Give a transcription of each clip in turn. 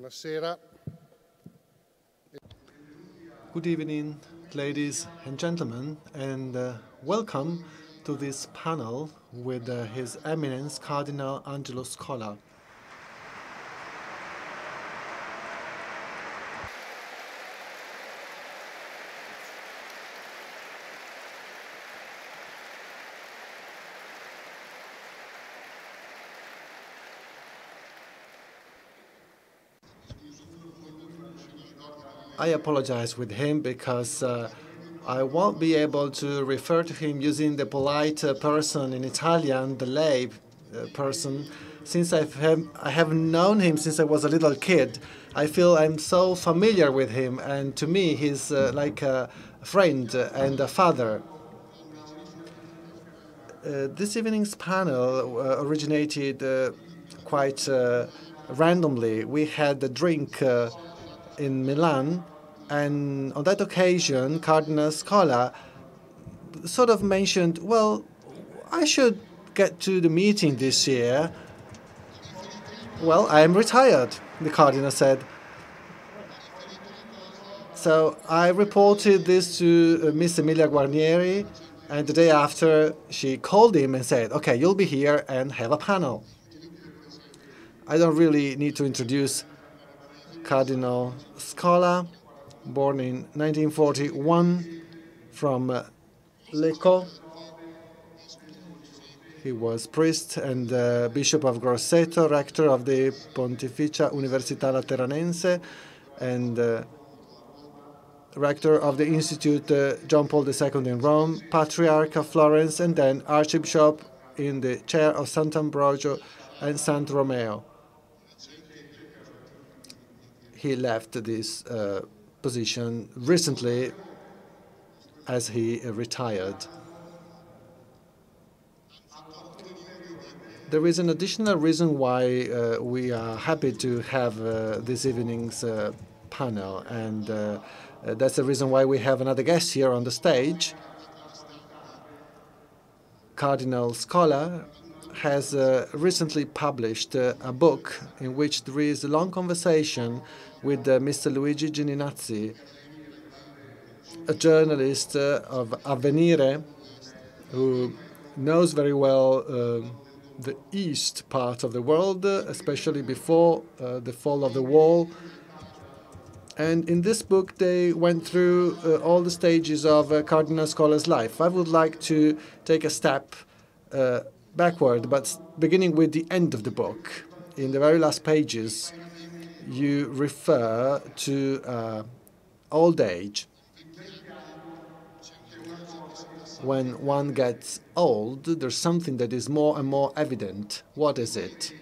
Buonasera. Good evening, ladies and gentlemen, and welcome to this panel with His Eminence Cardinal Angelo Scola. I apologize with him because I won't be able to refer to him using the polite person in Italian, the lay person, since I have known him since I was a little kid. I feel I'm so familiar with him, and to me he's like a friend and a father. This evening's panel originated quite randomly. We had a drink in Milan, and on that occasion, Cardinal Scola sort of mentioned, well, I should get to the meeting this year. Well, I am retired, the Cardinal said. So I reported this to Miss Emilia Guarnieri, and the day after, she called him and said, okay, you'll be here and have a panel. I don't really need to introduce Cardinal Scola, born in 1941 from Lecco. He was priest and Bishop of Grosseto, rector of the Pontificia Università Lateranense, and rector of the Institute John Paul II in Rome, Patriarch of Florence, and then Archbishop in the chair of Sant'Ambrogio and Sant Romeo. He left this position recently as he retired. There is an additional reason why we are happy to have this evening's panel, and that's the reason why we have another guest here on the stage. Cardinal Scola has recently published a book in which there is a long conversation with Mr. Luigi Geninazzi, a journalist of Avvenire who knows very well the east part of the world, especially before the fall of the wall. And in this book, they went through all the stages of Cardinal Scola's life. I would like to take a step backward, but beginning with the end of the book. In the very last pages, you refer to old age. When one gets old, there's something that is more and more evident. What is it?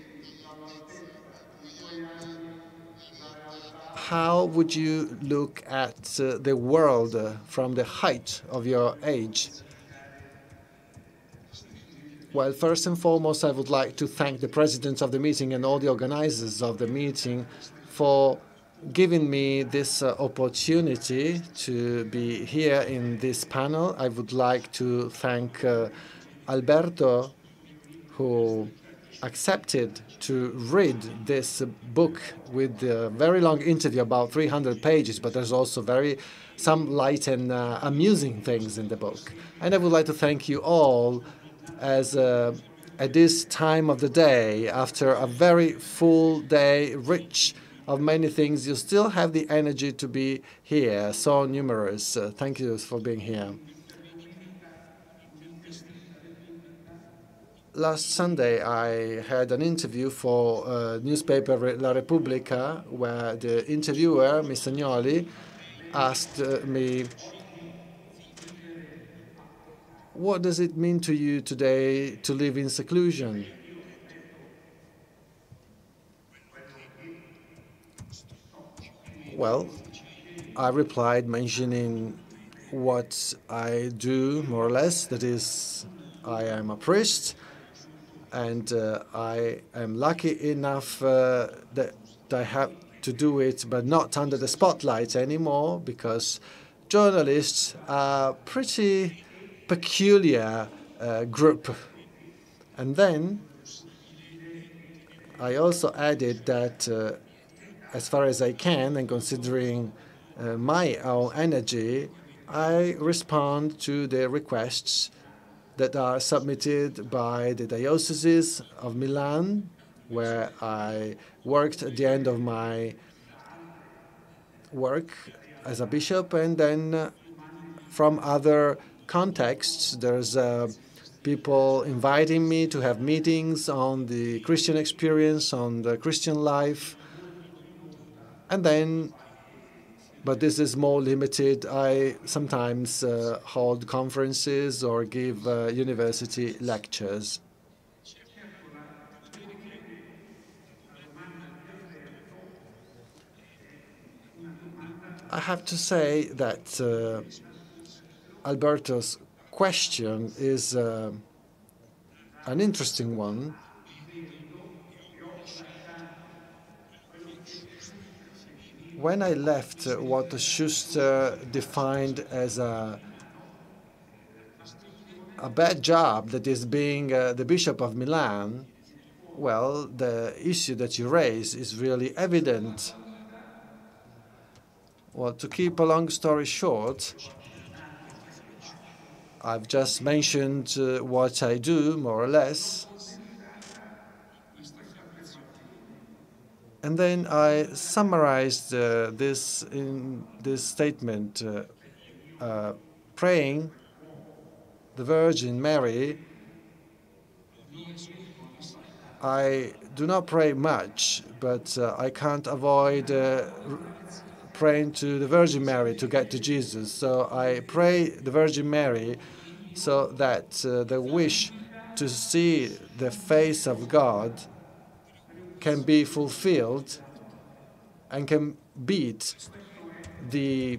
How would you look at the world from the height of your age? Well, first and foremost, I would like to thank the president of the meeting and all the organizers of the meeting for giving me this opportunity to be here in this panel. I would like to thank Alberto, who accepted to read this book with a very long interview, about 300 pages, but there's also some light and amusing things in the book. And I would like to thank you all as at this time of the day, after a very full day, rich of many things, you still have the energy to be here, so numerous. Thank you for being here. Last Sunday, I had an interview for newspaper La Repubblica, where the interviewer, Mr. Agnoli, asked me, what does it mean to you today to live in seclusion? Well, I replied mentioning what I do, more or less. That is, I am a priest, and I am lucky enough that I have to do it, but not under the spotlight anymore, because journalists are pretty peculiar group. And then I also added that as far as I can, and considering my own energy, I respond to the requests that are submitted by the Diocese of Milan, where I worked at the end of my work as a bishop, and then from other contexts, there's people inviting me to have meetings on the Christian experience, on the Christian life, and then, but this is more limited, I sometimes hold conferences or give university lectures. I have to say that Alberto's question is an interesting one. When I left what Schuster defined as a bad job, that is being the Bishop of Milan, well, the issue that you raise is really evident. Well, to keep a long story short, I've just mentioned what I do, more or less. And then I summarized this in this statement, praying the Virgin Mary. I do not pray much, but I can't avoid praying to the Virgin Mary to get to Jesus. So I pray the Virgin Mary so that the wish to see the face of God can be fulfilled and can beat the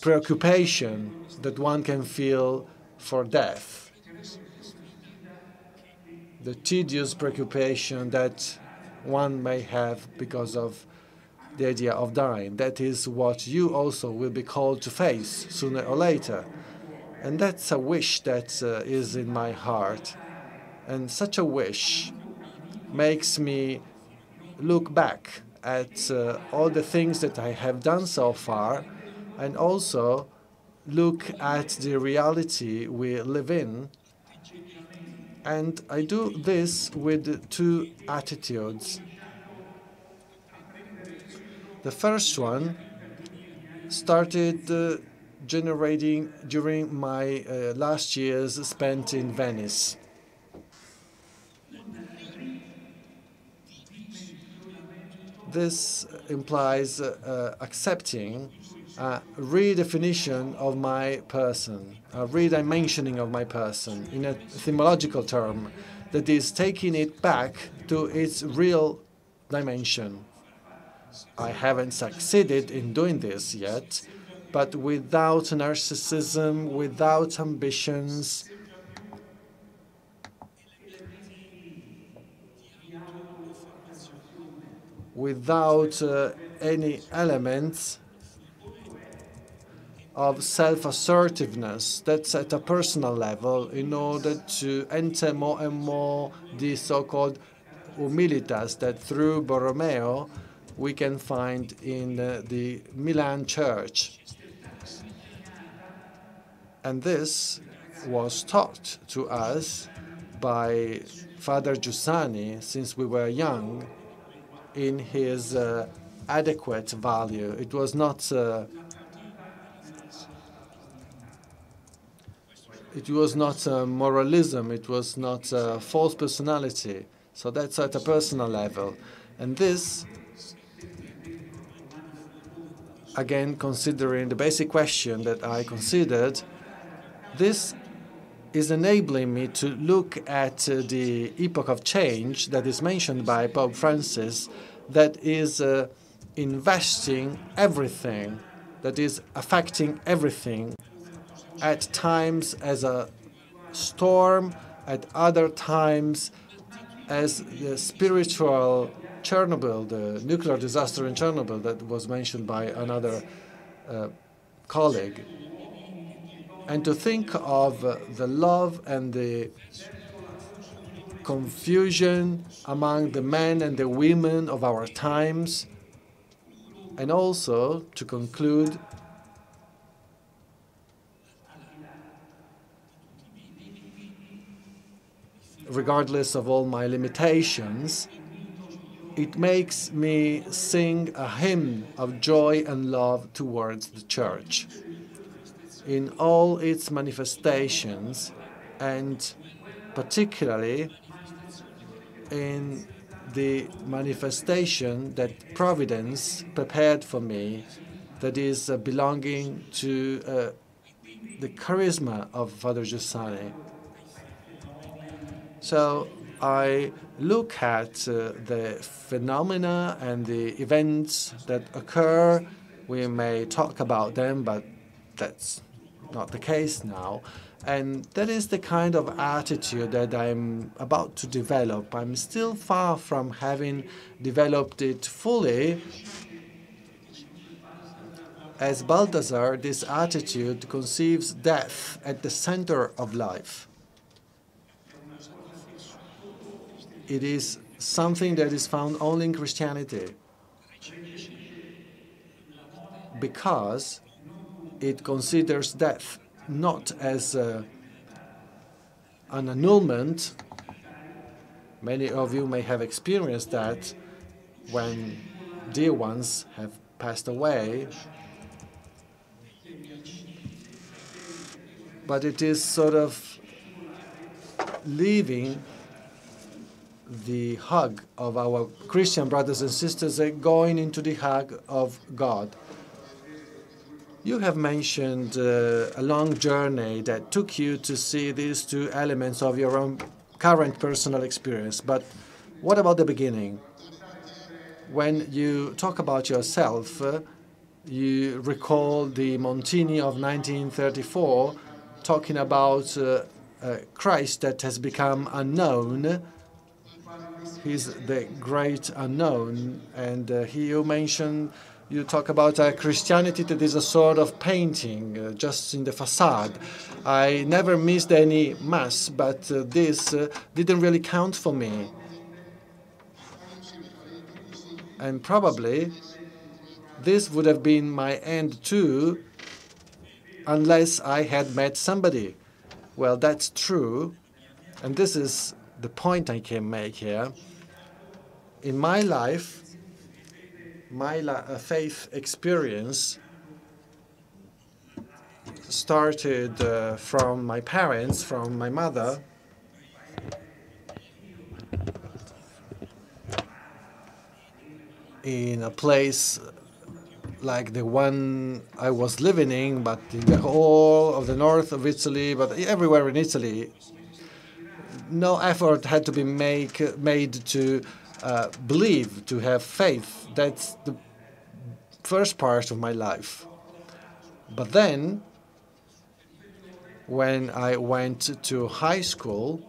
preoccupation that one can feel for death, the tedious preoccupation that one may have because of the idea of dying. That is what you also will be called to face sooner or later. And that's a wish that is in my heart. And such a wish makes me look back at all the things that I have done so far, and also look at the reality we live in. And I do this with two attitudes. The first one started generating during my last years spent in Venice. This implies accepting a redefinition of my person, a redimensioning of my person in a etymological term, that is taking it back to its real dimension. I haven't succeeded in doing this yet, but without narcissism, without ambitions, without any elements of self-assertiveness. That's at a personal level, in order to enter more and more the so-called humilitas that through Borromeo we can find in the Milan church. And this was taught to us by Father Giussani since we were young, in his adequate value. It was not moralism, it was not false personality. So that's at a personal level. And this, again, considering the basic question that I considered, this is enabling me to look at the epoch of change that is mentioned by Pope Francis, that is investing everything, that is affecting everything, at times as a storm, at other times as the spiritual Chernobyl, the nuclear disaster in Chernobyl that was mentioned by another colleague. And to think of the love and the confusion among the men and the women of our times, And also, to conclude, regardless of all my limitations, it makes me sing a hymn of joy and love towards the Church in all its manifestations, and particularly in the manifestation that Providence prepared for me, that is belonging to the charisma of Father Giussani. So I look at the phenomena and the events that occur. We may talk about them, but that's not the case now. And that is the kind of attitude that I'm about to develop. I'm still far from having developed it fully. As Balthasar, this attitude conceives death at the center of life. It is something that is found only in Christianity, because it considers death not as an annulment. Many of you may have experienced that when dear ones have passed away, but it is sort of leaving the hug of our Christian brothers and sisters and going into the hug of God. You have mentioned a long journey that took you to see these two elements of your own current personal experience. But what about the beginning? When you talk about yourself, you recall the Montini of 1934, talking about Christ that has become unknown. He's the great unknown. And you mentioned, you talk about a Christianity that is a sort of painting, just in the facade. I never missed any Mass, but this didn't really count for me. And probably this would have been my end too, unless I had met somebody. Well, that's true, and this is the point I can make here. In my life, my faith experience started from my parents, from my mother. In a place like the one I was living in, but in the whole of the north of Italy, but everywhere in Italy, no effort had to be made to believe, to have faith. That's the first part of my life. But then, when I went to high school,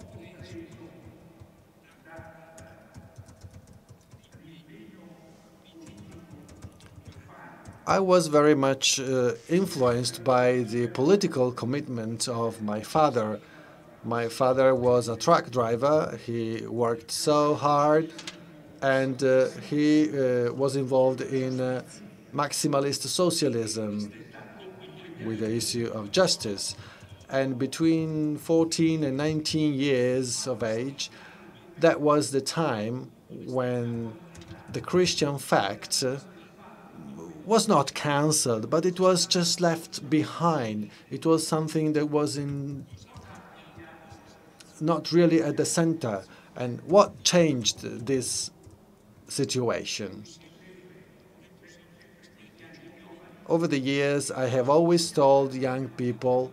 I was very much influenced by the political commitment of my father. My father was a truck driver. He worked so hard, and he was involved in maximalist socialism with the issue of justice. And between 14 and 19 years of age, that was the time when the Christian fact was not cancelled, but it was just left behind. It was something that was not really at the center. And what changed this situation? Over the years, I have always told young people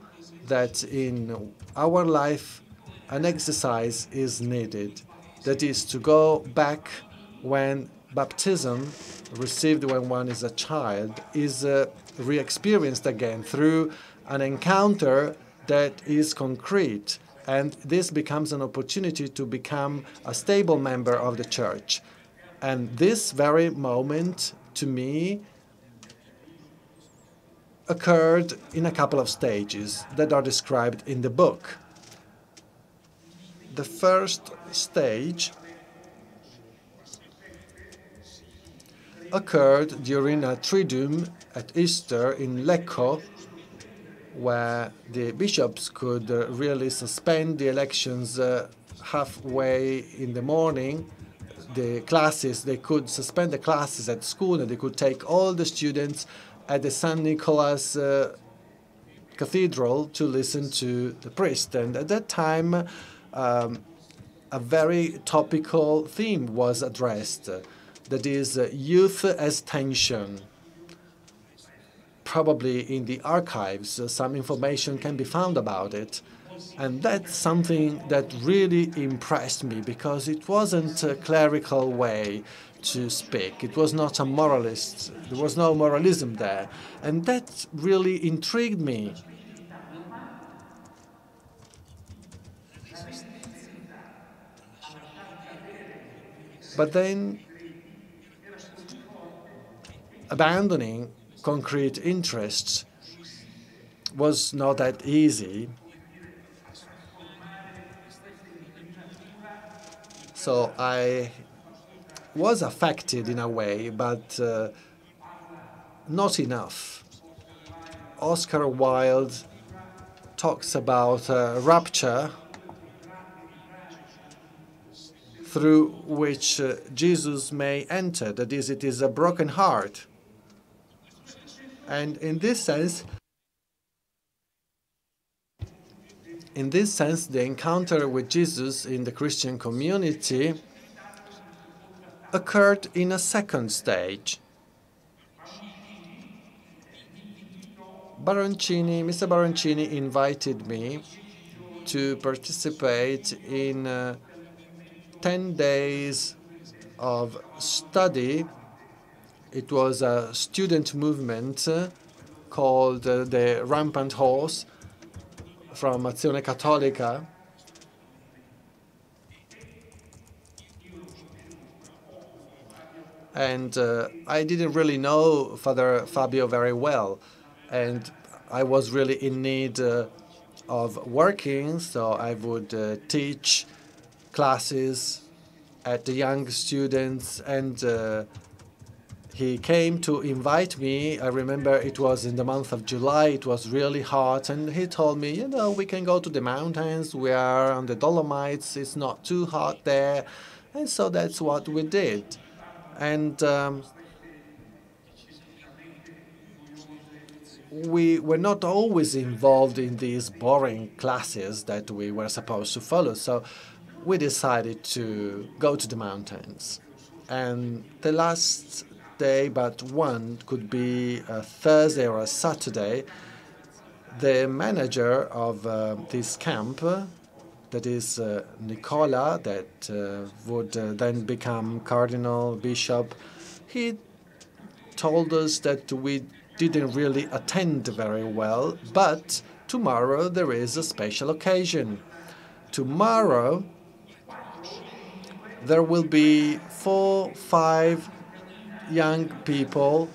that in our life, an exercise is needed. That is to go back when baptism, received when one is a child, is re-experienced again through an encounter that is concrete. And this becomes an opportunity to become a stable member of the Church. And this very moment, to me, occurred in a couple of stages that are described in the book. The first stage occurred during a Triduum at Easter in Lecco, where the bishops could really suspend the elections halfway in the morning. The classes, they could suspend the classes at school, and they could take all the students at the St. Nicholas Cathedral to listen to the priest. And at that time, a very topical theme was addressed, that is youth as tension. Probably in the archives, some information can be found about it. And that's something that really impressed me, because it wasn't a clerical way to speak. It was not a moralist. There was no moralism there. And that really intrigued me. But then, abandoning concrete interests was not that easy. So I was affected in a way, but not enough. Oscar Wilde talks about rapture, through which Jesus may enter. That is, it is a broken heart. And in this sense, the encounter with Jesus in the Christian community occurred in a second stage. Mr. Baroncini invited me to participate in 10 days of study. It was a student movement called the Rampant Horse from Azione Cattolica. And I didn't really know Father Fabio very well, and I was really in need of working, so I would teach classes at the young students, and he came to invite me. I remember it was in the month of July. It was really hot, and he told me, you know, we can go to the mountains. We are on the Dolomites. It's not too hot there. And so that's what we did. And we were not always involved in these boring classes that we were supposed to follow. So we decided to go to the mountains. And the last day, but one could be a Thursday or a Saturday, the manager of this camp, that is Nicola, that would then become cardinal, bishop, he told us that we didn't really attend very well, but tomorrow there is a special occasion. Tomorrow there will be 4-5 young people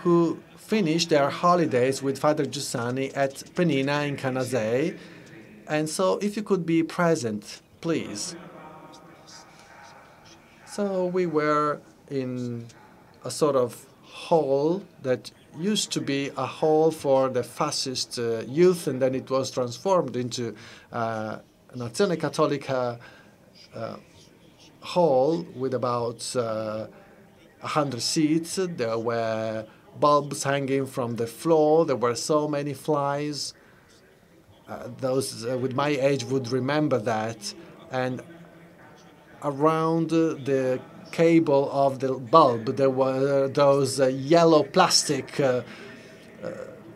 who finish their holidays with Father Giussani at Penina in Canazei. And so if you could be present, please. So we were in a sort of hall that used to be a hall for the fascist youth, and then it was transformed into an Azione Cattolica hall with about 100 seats. There were bulbs hanging from the floor. There were so many flies. Those with my age would remember that. And around the cable of the bulb, there were those yellow plastic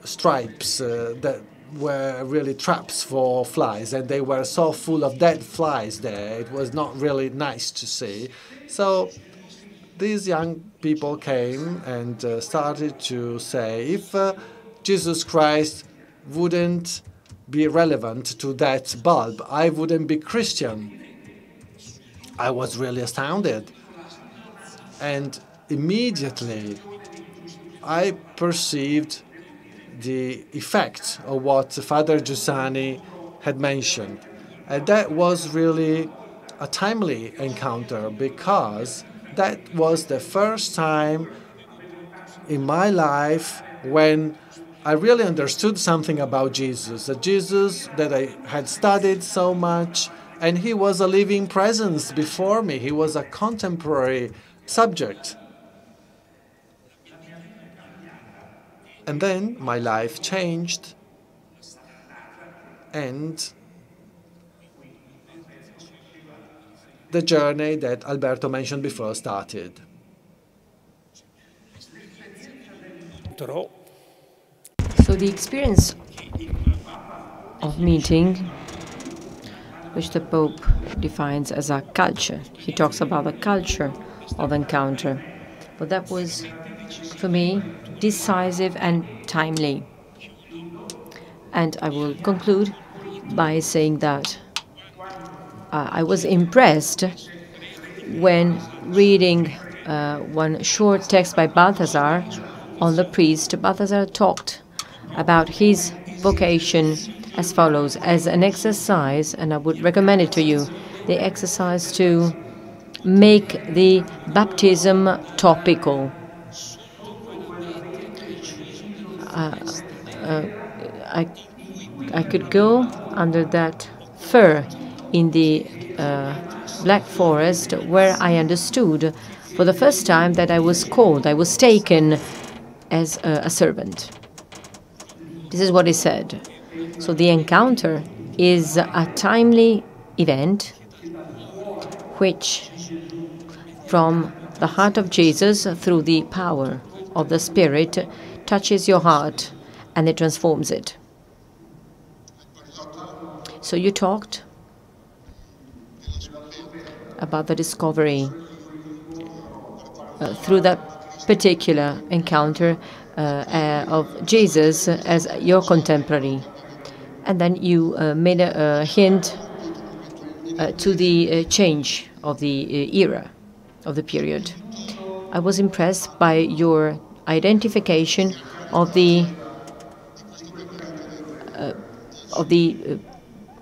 stripes that were really traps for flies, and they were so full of dead flies there. It was not really nice to see. So these young people came and started to say, if Jesus Christ wouldn't be relevant to that bulb, I wouldn't be Christian. I was really astounded. And immediately I perceived the effect of what Father Giussani had mentioned. And that was really a timely encounter, because that was the first time in my life when I really understood something about Jesus, a Jesus that I had studied so much, and he was a living presence before me. He was a contemporary subject. And then my life changed, and the journey that Alberto mentioned before started. So the experience of meeting, which the Pope defines as a culture, he talks about the culture of encounter. But that was, for me, decisive and timely. And I will conclude by saying that I was impressed when reading one short text by Balthasar on the priest. Balthasar talked about his vocation as follows, as an exercise, and I would recommend it to you, the exercise to make the baptism topical. I could go under that fir in the Black Forest, where I understood for the first time that I was called, I was taken as a servant. This is what he said. So the encounter is a timely event which, from the heart of Jesus through the power of the Spirit, touches your heart and it transforms it. So you talked about the discovery through that particular encounter of Jesus as your contemporary. And then you made a hint to the change of the era, of the period. I was impressed by your identification of the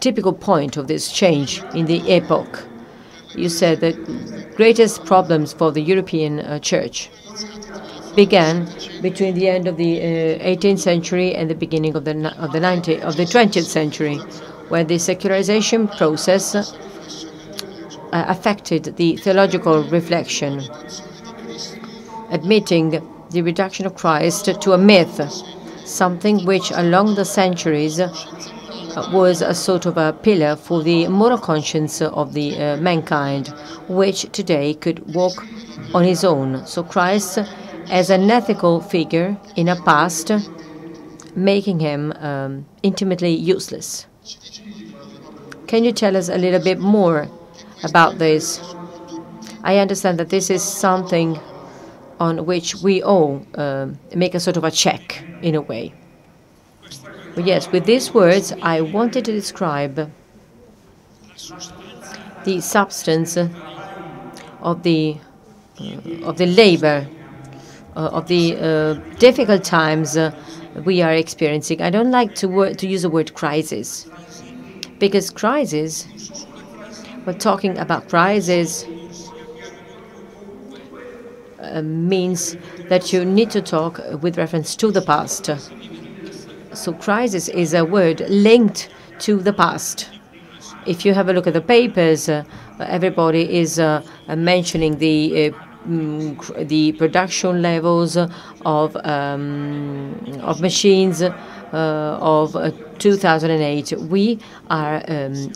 typical point of this change in the epoch. You said that greatest problems for the European Church began between the end of the 18th century and the beginning of the 20th century, where the secularization process affected the theological reflection, admitting the reduction of Christ to a myth, something which along the centuries was a sort of a pillar for the moral conscience of the mankind, which today could walk on his own. So Christ as an ethical figure in a past, making him intimately useless. Can you tell us a little bit more about this? I understand that this is something on which we all make a sort of a check, in a way. But yes, with these words, I wanted to describe the substance of the labor, of the difficult times we are experiencing. I don't like to use the word crisis, because crisis, we're talking about crisis, means that you need to talk with reference to the past. So crisis is a word linked to the past. If you have a look at the papers, everybody is mentioning the production levels of machines of 2008. We are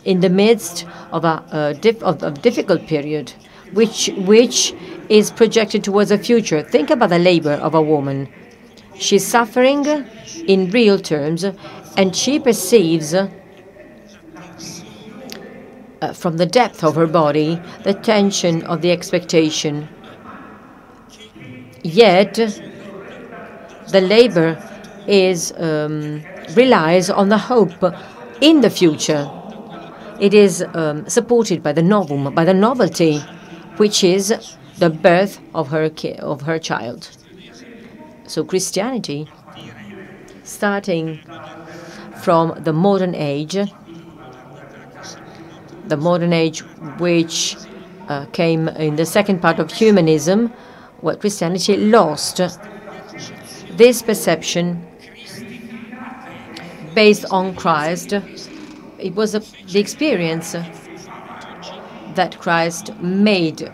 in the midst of a difficult period, which is projected towards the future. Think about the labor of a woman. She's suffering in real terms, and she perceives from the depth of her body the tension of the expectation. Yet the labor is relies on the hope in the future. It is supported by the novum, by the novelty, which is the birth of her child. So Christianity, starting from the modern age which came in the second part of humanism, where Christianity lost This perception, based on Christ, it was the experience that Christ made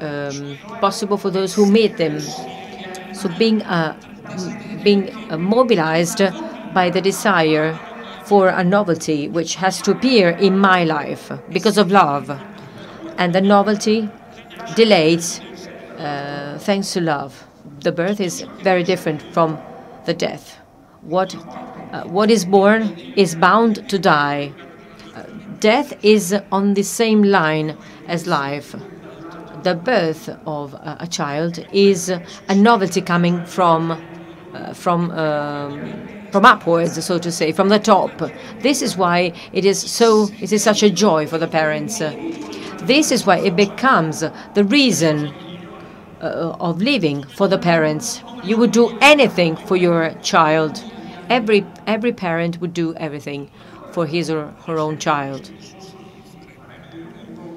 possible for those who meet them. So being mobilized by the desire for a novelty which has to appear in my life because of love. And the novelty delayed thanks to love. The birth is very different from the death. What is born is bound to die. Death is on the same line as life. The birth of a child is a novelty coming from upwards, so to say, from the top. This is why it is such a joy for the parents. This is why it becomes the reason of living for the parents. You would do anything for your child. Every parent would do everything for his or her own child.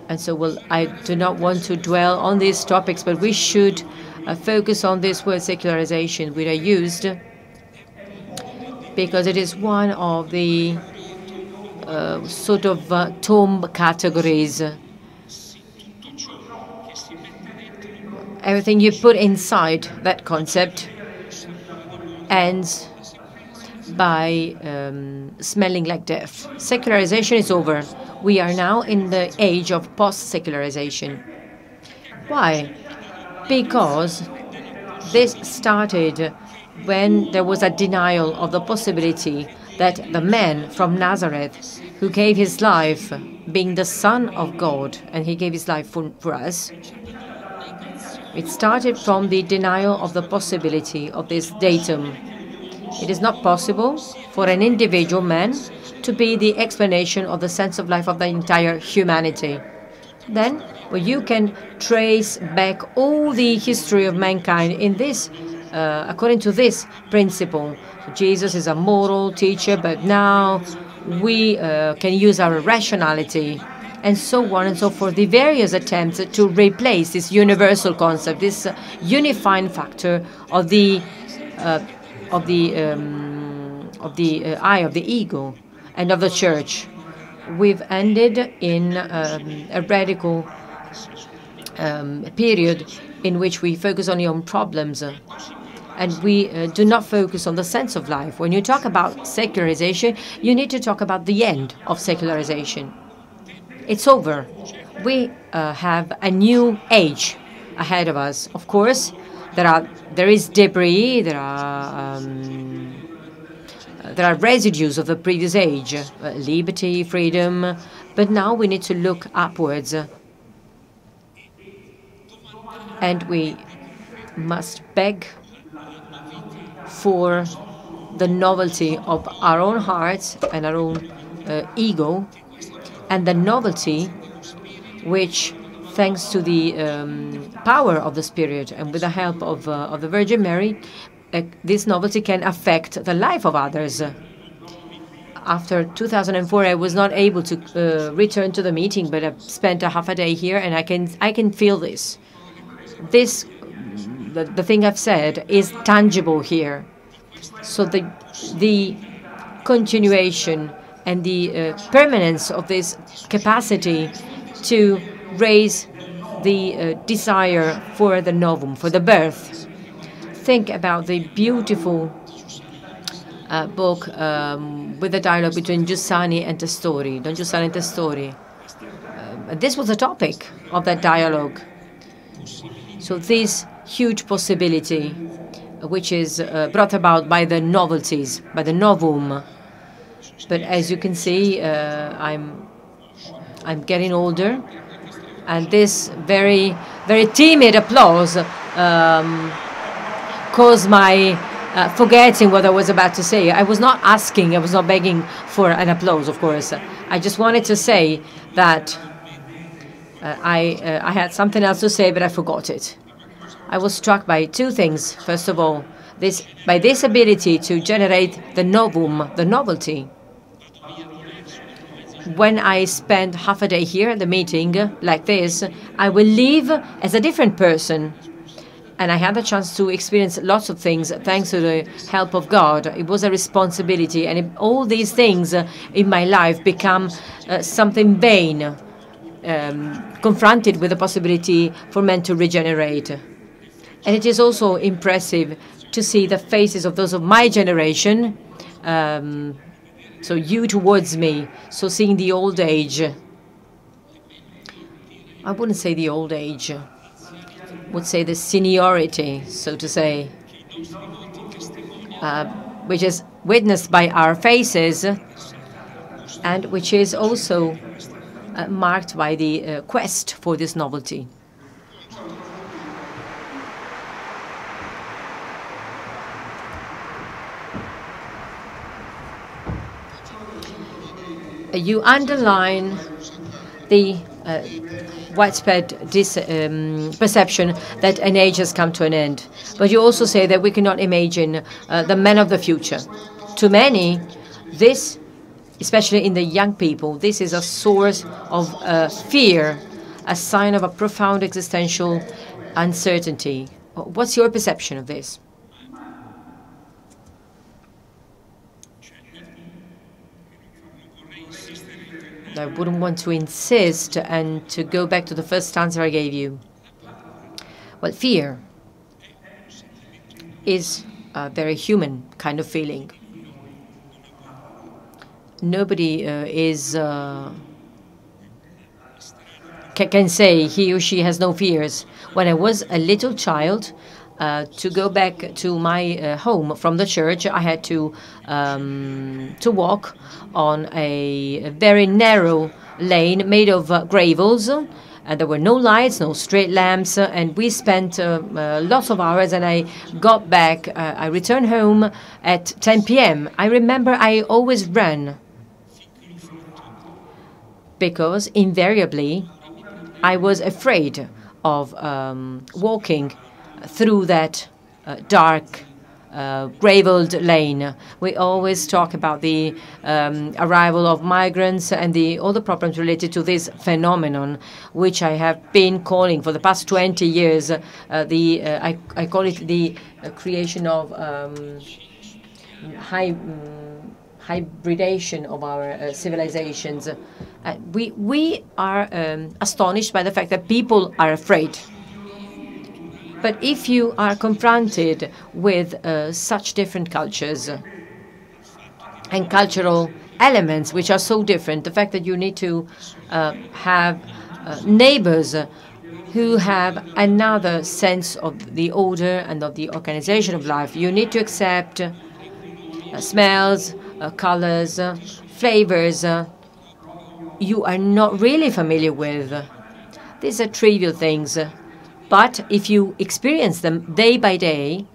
And so, well, I do not want to dwell on these topics, but we should focus on this word secularization, which I used, because it is one of the sort of tomb categories. Everything you put inside that concept ends by smelling like death. Secularization is over. We are now in the age of post-secularization. Why? Because this started when there was a denial of the possibility that the man from Nazareth, who gave his life, being the Son of God, and he gave his life for us, it started from the denial of the possibility of this datum. It is not possible for an individual man to be the explanation of the sense of life of the entire humanity. Then, well, you can trace back all the history of mankind in this, according to this principle. Jesus is a moral teacher, but now we can use our rationality, and so on and so forth. The various attempts to replace this universal concept, this unifying factor of the I, of the ego, and of the church. We've ended in a radical period in which we focus only on problems, and we do not focus on the sense of life. When you talk about secularization, you need to talk about the end of secularization. It's over. We have a new age ahead of us. Of course, there is debris, there are residues of the previous age, liberty, freedom, but now we need to look upwards. And we must beg for the novelty of our own hearts and our own ego, and the novelty which, thanks to the power of the Spirit and with the help of the Virgin Mary, this novelty can affect the life of others. After 2004, I was not able to return to the meeting, but I've spent a half a day here, and I can feel this. The thing I've said is tangible here. So the continuation and the permanence of this capacity to raise the desire for the novum, for the birth. Think about the beautiful book with the dialogue between Giussani and Testori, Don Giussani and Testori. This was the topic of that dialogue. So this huge possibility, which is brought about by the novelties, by the novum. But as you can see, I'm getting older, and this very, very timid applause caused my forgetting what I was about to say. I was not asking, I was not begging for an applause, of course. I just wanted to say that I had something else to say, but I forgot it. I was struck by two things. First of all, by this ability to generate the novum, the novelty. When I spend half a day here at the meeting like this, I will leave as a different person. And I had the chance to experience lots of things thanks to the help of God. It was a responsibility. And all these things in my life become something vain, confronted with the possibility for men to regenerate. And it is also impressive to see the faces of those of my generation, so you towards me, so seeing the old age. I wouldn't say the old age, would say the seniority, so to say, which is witnessed by our faces and which is also marked by the quest for this novelty. You underline the widespread perception that an age has come to an end. But you also say that we cannot imagine the men of the future. To many, this, especially in the young people, this is a source of fear, a sign of a profound existential uncertainty. What's your perception of this? I wouldn't want to insist and to go back to the first answer I gave you. Well, fear is a very human kind of feeling. Nobody can say he or she has no fears. When I was a little child, to go back to my home from the church, I had to walk on a very narrow lane made of gravels. And there were no lights, no street lamps, and we spent lots of hours. And I got back. I returned home at 10 p.m. I remember I always ran because invariably I was afraid of walking through that dark, gravelled lane. We always talk about the arrival of migrants and all the problems related to this phenomenon, which I have been calling for the past 20 years. I call it the creation of hybridation of our civilizations. We are astonished by the fact that people are afraid. But if you are confronted with such different cultures and cultural elements which are so different, the fact that you need to have neighbors who have another sense of the order and of the organization of life, you need to accept smells, colors, flavors you are not really familiar with. These are trivial things. But if you experience them day by day,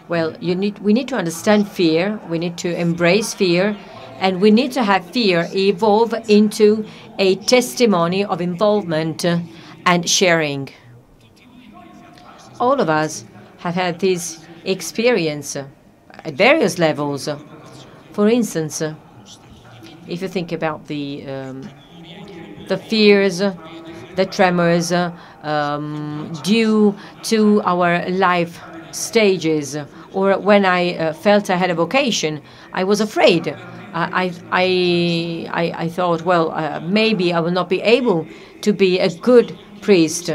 well, we need to understand fear, we need to embrace fear, and we need to have fear evolve into a testimony of involvement and sharing. All of us have had this experience at various levels. For instance, if you think about the fears, the tremors due to our life stages, or when I felt I had a vocation, I was afraid. I thought, well, maybe I will not be able to be a good priest.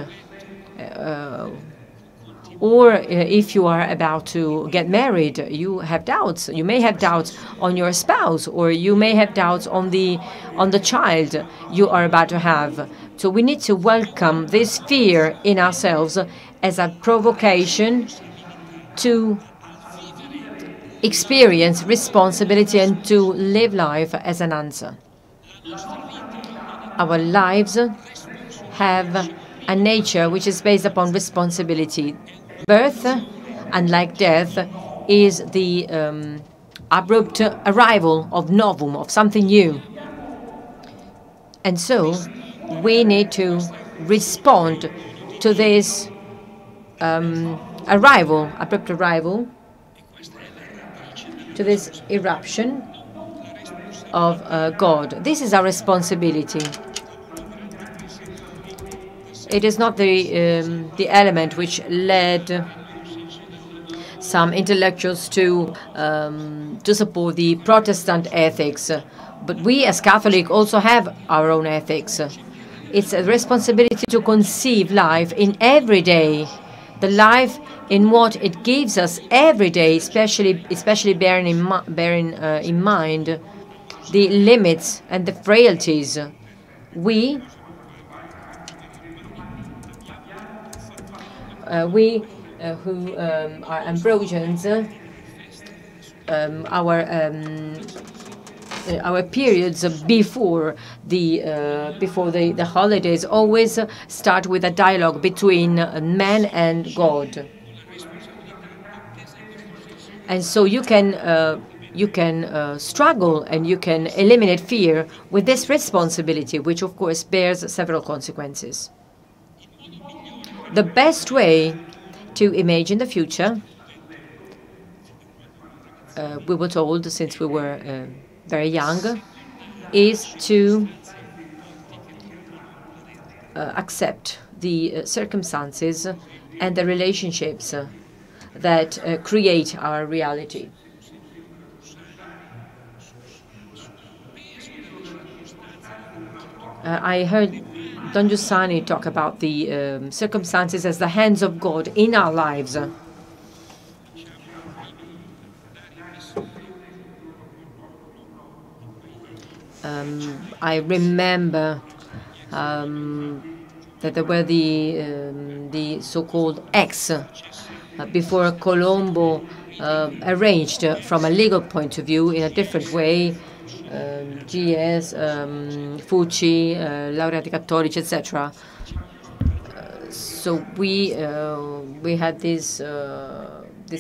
Or if you are about to get married, you have doubts. You may have doubts on your spouse, or you may have doubts on the child you are about to have. So we need to welcome this fear in ourselves as a provocation to experience responsibility and to live life as an answer. Our lives have a nature which is based upon responsibility. Birth, unlike death, is the abrupt arrival of novum, of something new. And so we need to respond to this abrupt arrival, to this eruption of God. This is our responsibility. it is not the element which led some intellectuals to support the Protestant ethics. But we as Catholic also have our own ethics. It's a responsibility to conceive life in every day, the life in what it gives us every day, especially bearing in mind the limits and the frailties. We who are Ambrosians, our periods before the holidays always start with a dialogue between man and God, and so you can struggle and you can eliminate fear with this responsibility, which of course bears several consequences. The best way to imagine the future, we were told since we were very young, is to accept the circumstances and the relationships that create our reality. I heard Don Giussani talk about the circumstances as the hands of God in our lives. I remember that there were the so-called X before Colombo arranged from a legal point of view in a different way. GS, Fucci, Laureati Cattolici, etc. So we had this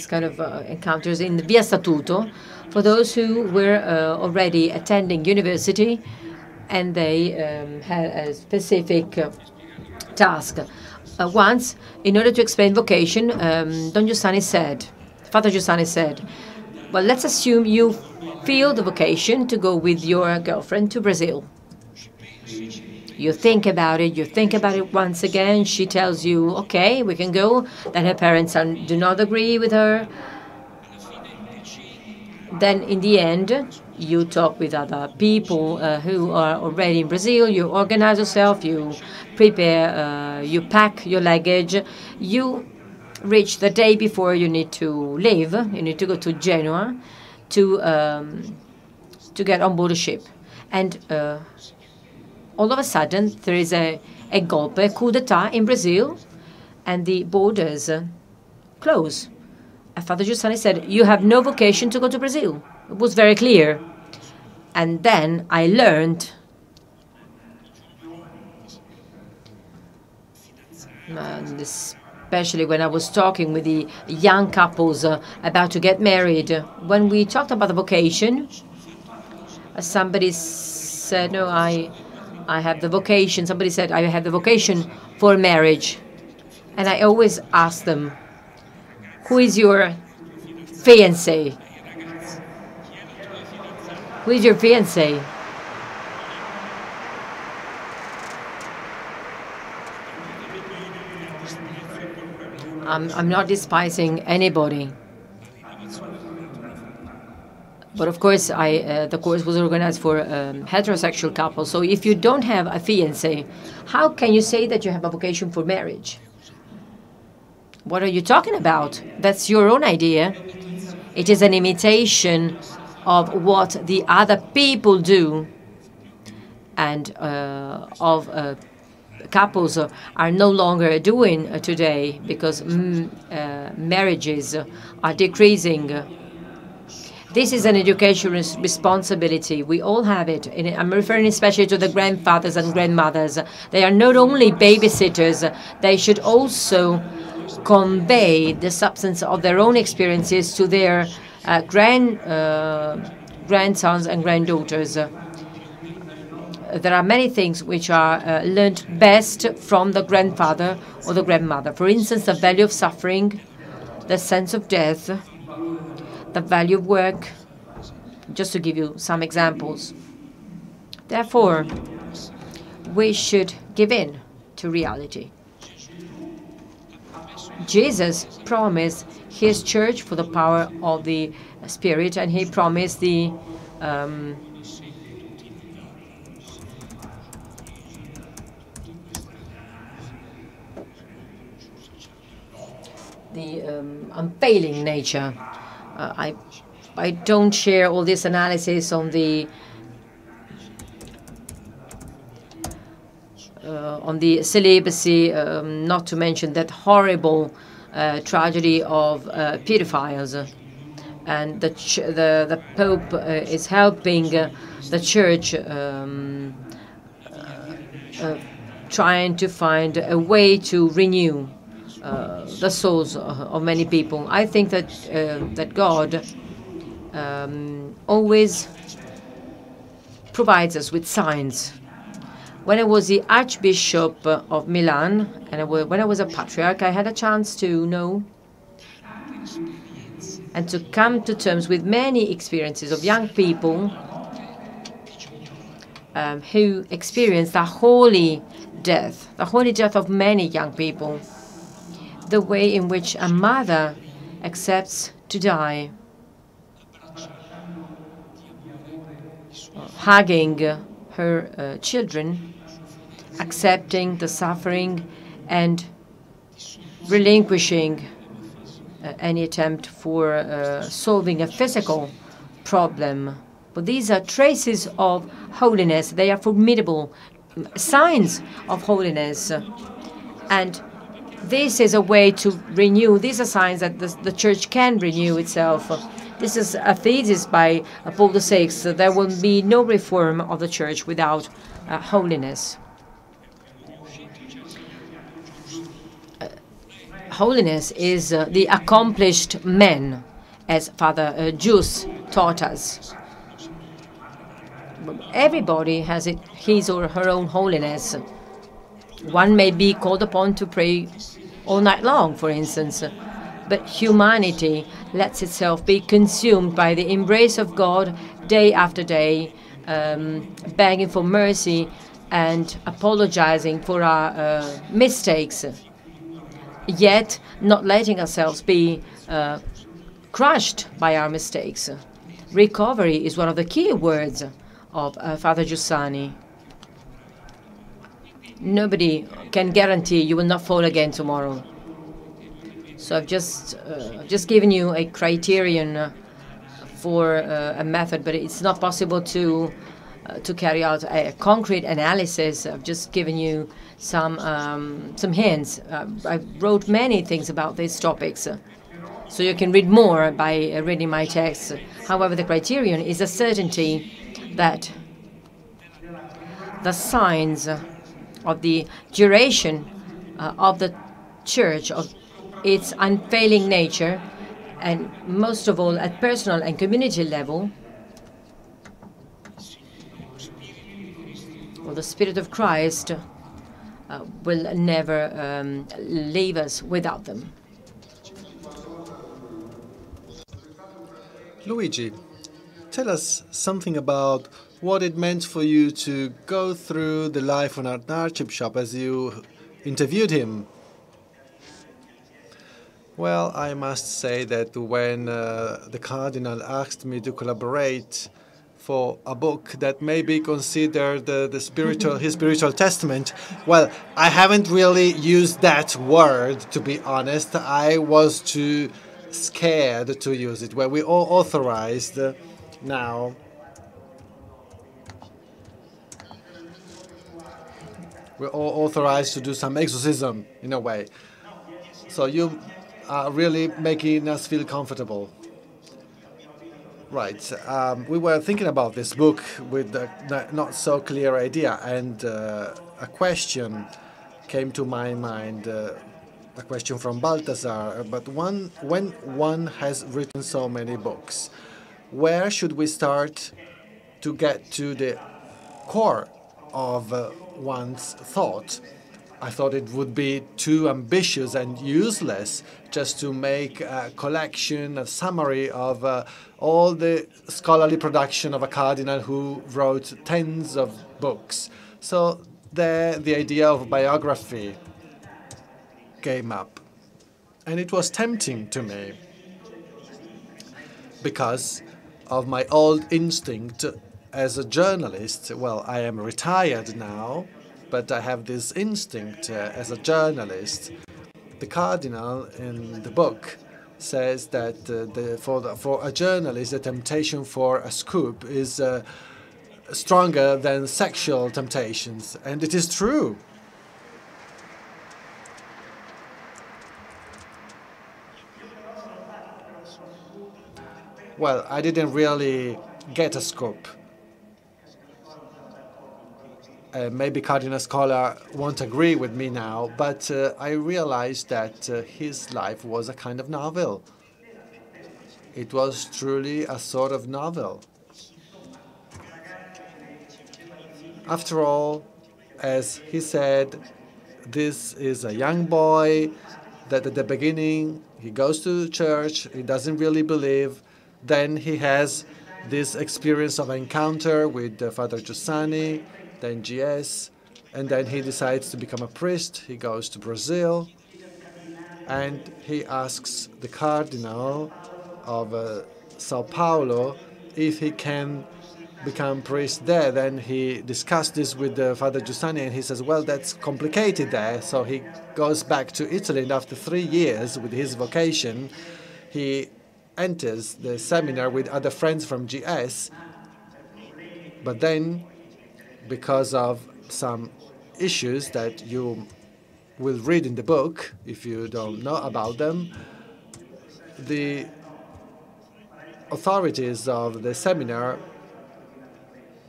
kind of encounters in the Via Statuto for those who were already attending university and they had a specific task. Once, in order to explain vocation, Don Giussani said, Father Giussani said, well, let's assume you feel the vocation to go with your girlfriend to Brazil. You think about it once again. She tells you, okay, we can go. Then her parents do not agree with her. Then in the end, you talk with other people who are already in Brazil. You organize yourself, you prepare, you pack your luggage. You reach the day before you need to leave. You need to go to Genoa to get on board a ship. And all of a sudden, there is a golpe, a coup d'etat in Brazil, and the borders close. And Father Giussani said, you have no vocation to go to Brazil. It was very clear. And then I learned especially when I was talking with the young couples about to get married, when we talked about the vocation, somebody said, no, I have the vocation. Somebody said, I have the vocation for marriage. And I always ask them, who is your fiancé? Who is your fiancé? I'm not despising anybody. But of course, the course was organized for heterosexual couples. So if you don't have a fiancé, how can you say that you have a vocation for marriage? What are you talking about? That's your own idea. It is an imitation of what the other people do, and of couples are no longer doing today, because marriages are decreasing. This is an education responsibility. We all have it. And I'm referring especially to the grandfathers and grandmothers. They are not only babysitters, they should also convey the substance of their own experiences to their grandsons and granddaughters. There are many things which are learned best from the grandfather or the grandmother. For instance, the value of suffering, the sense of death, the value of work, just to give you some examples. Therefore, we should give in to reality. Jesus promised his church for the power of the Spirit, and he promised the unfailing nature. I don't share all this analysis on the celibacy, not to mention that horrible tragedy of pedophiles. And the Pope is helping the Church trying to find a way to renew the souls of many people. I think that that God always provides us with signs. When I was the Archbishop of Milan, and when I was a patriarch, I had a chance to know and to come to terms with many experiences of young people who experienced the holy death of many young people, the way in which a mother accepts to die, hugging her children, accepting the suffering and relinquishing any attempt for solving a physical problem. But these are traces of holiness. They are formidable signs of holiness. And this is a way to renew. These are signs that the Church can renew itself. This is a thesis by Paul VI. There will be no reform of the Church without holiness. Holiness is the accomplished man, as Father Jus taught us. Everybody has his or her own holiness. One may be called upon to pray all night long, for instance, but humanity lets itself be consumed by the embrace of God day after day, begging for mercy and apologizing for our mistakes, yet not letting ourselves be crushed by our mistakes. Recovery is one of the key words of Father Giussani. Nobody can guarantee you will not fall again tomorrow. So I've just given you a criterion for a method, but it's not possible to carry out a concrete analysis. I've just given you some hints. I wrote many things about these topics, so you can read more by reading my text. However, the criterion is a certainty that the signs of the duration of the Church, of its unfailing nature, and most of all at personal and community level, well, the Spirit of Christ will never leave us without them. Luigi, tell us something about what it meant for you to go through the life of an archbishop as you interviewed him. Well, I must say that when the cardinal asked me to collaborate for a book that may be considered his spiritual testament, well, I haven't really used that word, to be honest. I was too scared to use it. Well, we all authorized now. We're all authorized to do some exorcism, in a way. So you are really making us feel comfortable. Right. We were thinking about this book with a not so clear idea, and a question came to my mind, a question from Balthasar. But when one has written so many books, where should we start to get to the core of one's thought? I thought it would be too ambitious and useless just to make a collection, a summary of all the scholarly production of a cardinal who wrote tens of books. So the idea of biography came up. And it was tempting to me because of my old instinct as a journalist. Well, I am retired now, but I have this instinct as a journalist. The cardinal in the book says that for a journalist, the temptation for a scoop is stronger than sexual temptations, and it is true. Well, I didn't really get a scoop. Maybe Cardinal Scola won't agree with me now, but I realized that his life was a kind of novel. It was truly a sort of novel. After all, as he said, this is a young boy that at the beginning he goes to church, he doesn't really believe, then he has this experience of encounter with Father Giussani, then GS, and then he decides to become a priest. He goes to Brazil, and he asks the cardinal of Sao Paulo if he can become priest there. Then he discussed this with Father Giussani, and he says, well, that's complicated there. So he goes back to Italy, and after 3 years with his vocation, he enters the seminar with other friends from GS, but then because of some issues that you will read in the book, if you don't know about them, the authorities of the seminar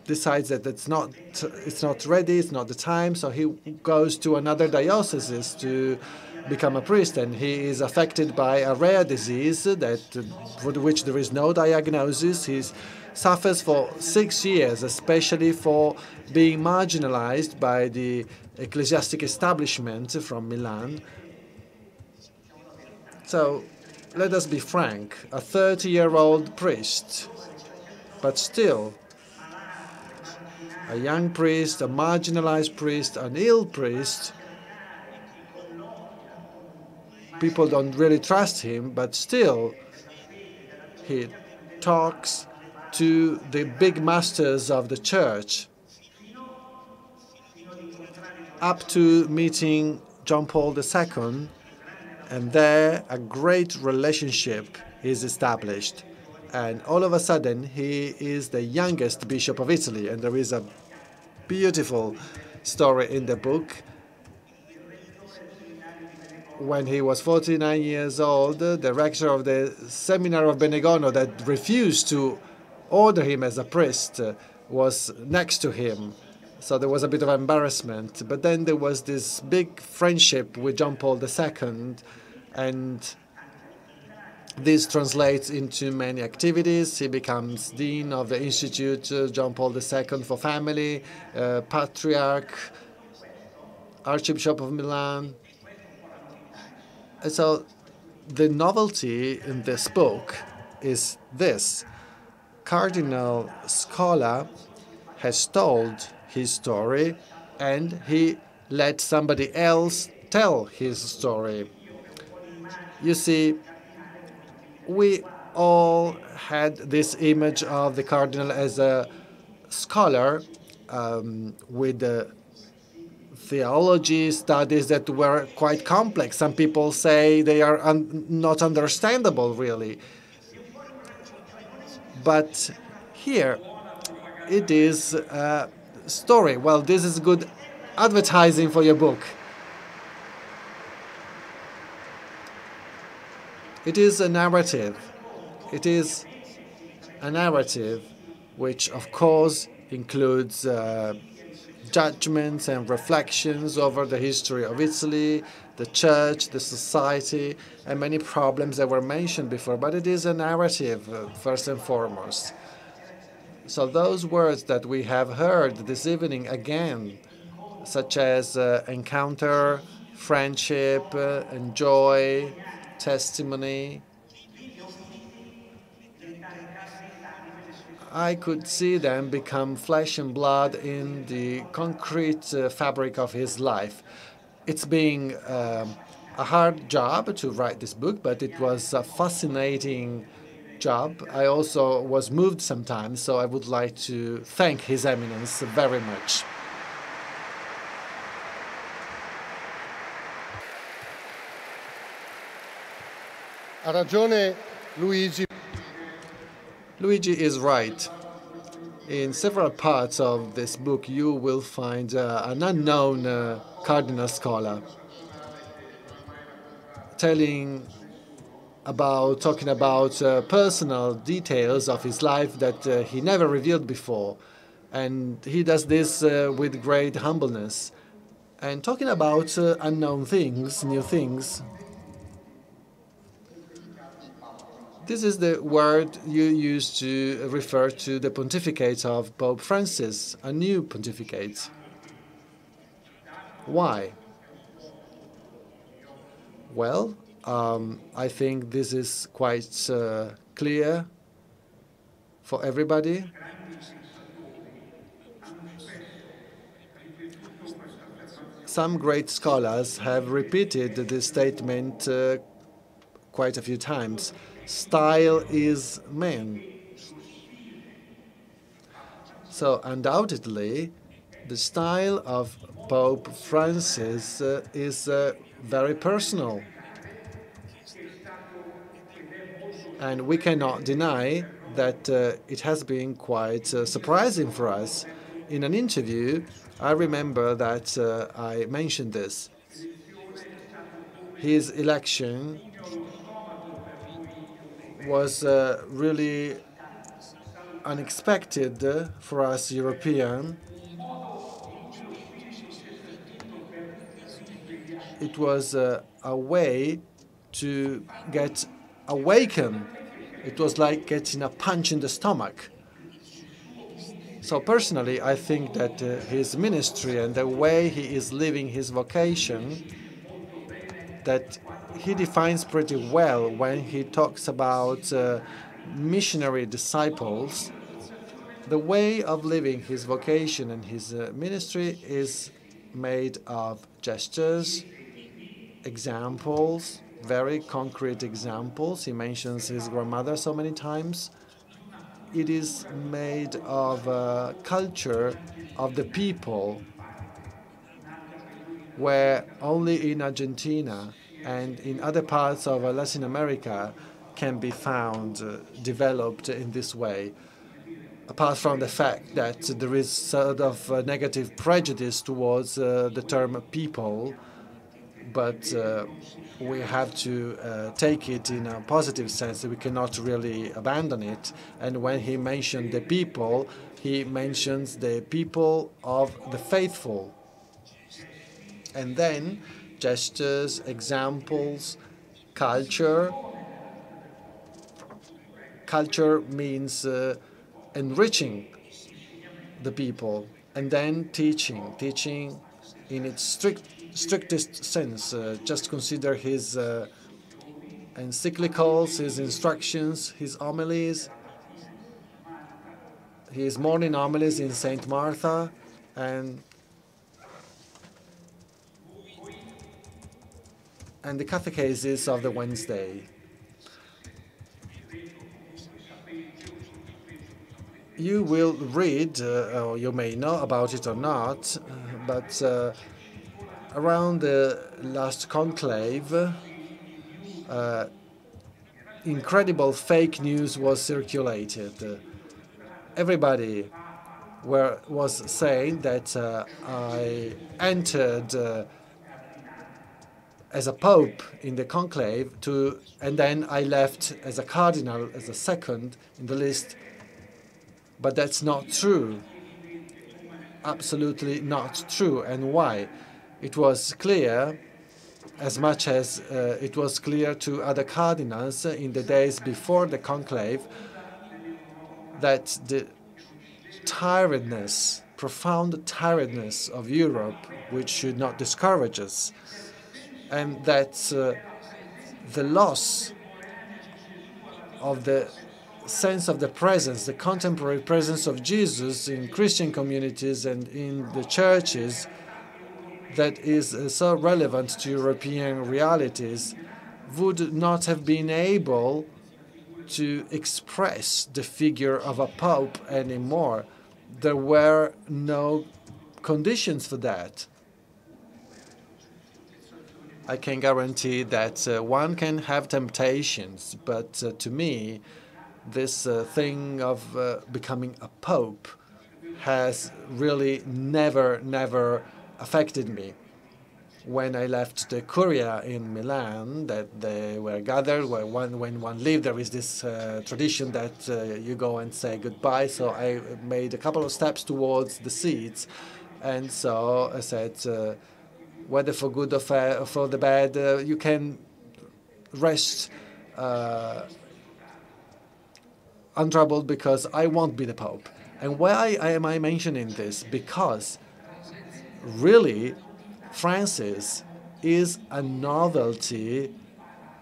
decides that it's not ready, it's not the time, so he goes to another diocese to become a priest, and he is affected by a rare disease that for which there is no diagnosis. He suffers for 6 years, especially for being marginalized by the ecclesiastic establishment from Milan. So let us be frank, a 30-year-old priest, but still a young priest, a marginalized priest, an ill priest. People don't really trust him, but still he talks to the big masters of the church, up to meeting John Paul II, and there a great relationship is established. And all of a sudden, he is the youngest bishop of Italy, and there is a beautiful story in the book. When he was 49 years old, the rector of the Seminar of Benegono that refused to order him as a priest was next to him. So there was a bit of embarrassment. But then there was this big friendship with John Paul II, and this translates into many activities. He becomes Dean of the Institute John Paul II for Family, Patriarch, Archbishop of Milan. And so the novelty in this book is this. Cardinal Scola has told his story, and he let somebody else tell his story. You see, we all had this image of the cardinal as a scholar with theology studies that were quite complex. Some people say they are not understandable, really. But here, it is a story. Well, this is good advertising for your book. It is a narrative. It is a narrative which, of course, includes judgments and reflections over the history of Italy, the church, the society, and many problems that were mentioned before. But it is a narrative, first and foremost. So those words that we have heard this evening again, such as encounter, friendship, enjoy, testimony, I could see them become flesh and blood in the concrete fabric of his life. It's being a hard job to write this book, but it was a fascinating job. I also was moved sometimes, so I would like to thank His Eminence very much. Ha ragione Luigi. Luigi is right. In several parts of this book, you will find an unknown Cardinal Scola talking about personal details of his life that he never revealed before. And he does this with great humbleness. And talking about unknown things, new things, this is the word you use to refer to the pontificate of Pope Francis, a new pontificate. Why? Well, I think this is quite clear for everybody. Some great scholars have repeated this statement quite a few times. Style is man. So undoubtedly, the style of Pope Francis is very personal. And we cannot deny that it has been quite surprising for us. In an interview, I remember that I mentioned this. His election was really unexpected for us Europeans. It was a way to get awakened. It was like getting a punch in the stomach. So personally, I think that his ministry and the way he is living his vocation, that he defines pretty well when he talks about missionary disciples. The way of living his vocation and his ministry is made of gestures, examples, very concrete examples. He mentions his grandmother so many times. It is made of culture of the people, where only in Argentina and in other parts of Latin America can be found developed in this way. Apart from the fact that there is sort of a negative prejudice towards the term people, but we have to take it in a positive sense. We cannot really abandon it. And when he mentioned the people, he mentions the people of the faithful. And then gestures, examples, culture. Culture means enriching the people. And then teaching. Teaching in its strictest sense. Just consider his encyclicals, his instructions, his homilies, his morning homilies in St. Martha, and the catechesis of the Wednesday. You will read, or you may know about it or not, but around the last conclave, incredible fake news was circulated. Everybody was saying that I entered as a pope in the conclave, and then I left as a cardinal, as a second in the list. But that's not true. Absolutely not true. And why? It was clear, as much as it was clear to other cardinals in the days before the conclave, that the tiredness, profound tiredness of Europe, which should not discourage us, and that the loss of the sense of the presence, the contemporary presence of Jesus in Christian communities and in the churches, that is so relevant to European realities would not have been able to express the figure of a pope anymore. There were no conditions for that. I can guarantee that one can have temptations, but to me, this thing of becoming a pope has really never affected me. When I left the Curia in Milan, that they were gathered, when one leaves, there is this tradition that you go and say goodbye. So I made a couple of steps towards the seats, and so I said, whether for good or for the bad, you can rest untroubled because I won't be the Pope. And why am I mentioning this? Because really, Francis is a novelty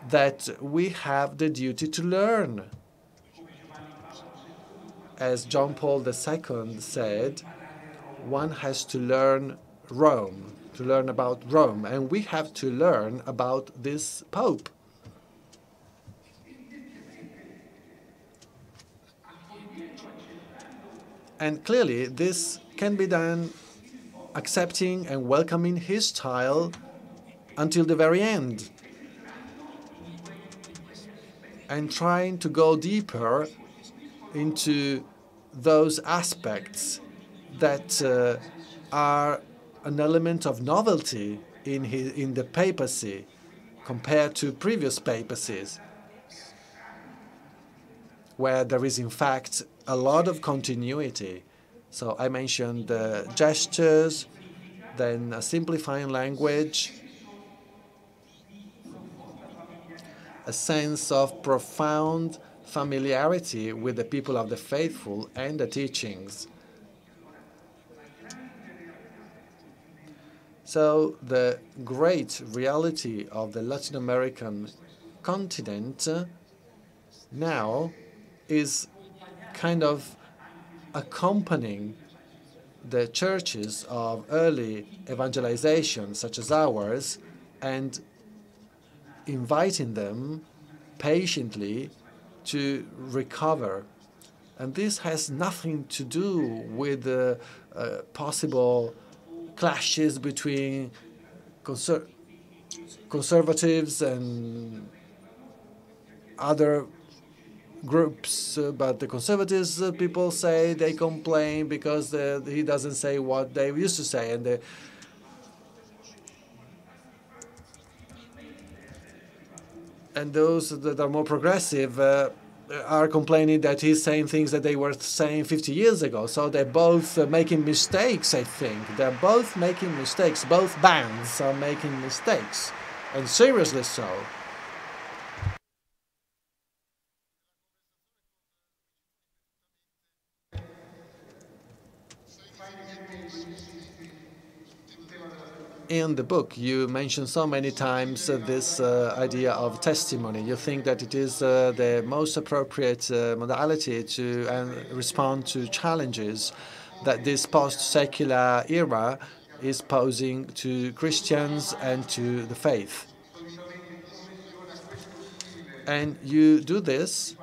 that we have the duty to learn. As John Paul II said, one has to learn Rome, to learn about Rome, and we have to learn about this Pope. And clearly, this can be done accepting and welcoming his style until the very end, and trying to go deeper into those aspects that are an element of novelty in the papacy compared to previous papacies, where there is in fact a lot of continuity. So I mentioned the gestures, then a simplifying language, a sense of profound familiarity with the people of the faithful and the teachings. So the great reality of the Latin American continent now is kind of accompanying the churches of early evangelization, such as ours, and inviting them patiently to recover. And this has nothing to do with possible clashes between conservatives and other groups, but the conservatives people say they complain because he doesn't say what they used to say, and those that are more progressive are complaining that he's saying things that they were saying 50 years ago. So they're both making mistakes, I think. They're both making mistakes. Both bands are making mistakes, and seriously so. In the book, you mention so many times this idea of testimony. You think that it is the most appropriate modality to respond to challenges that this post-secular era is posing to Christians and to the faith. And you do this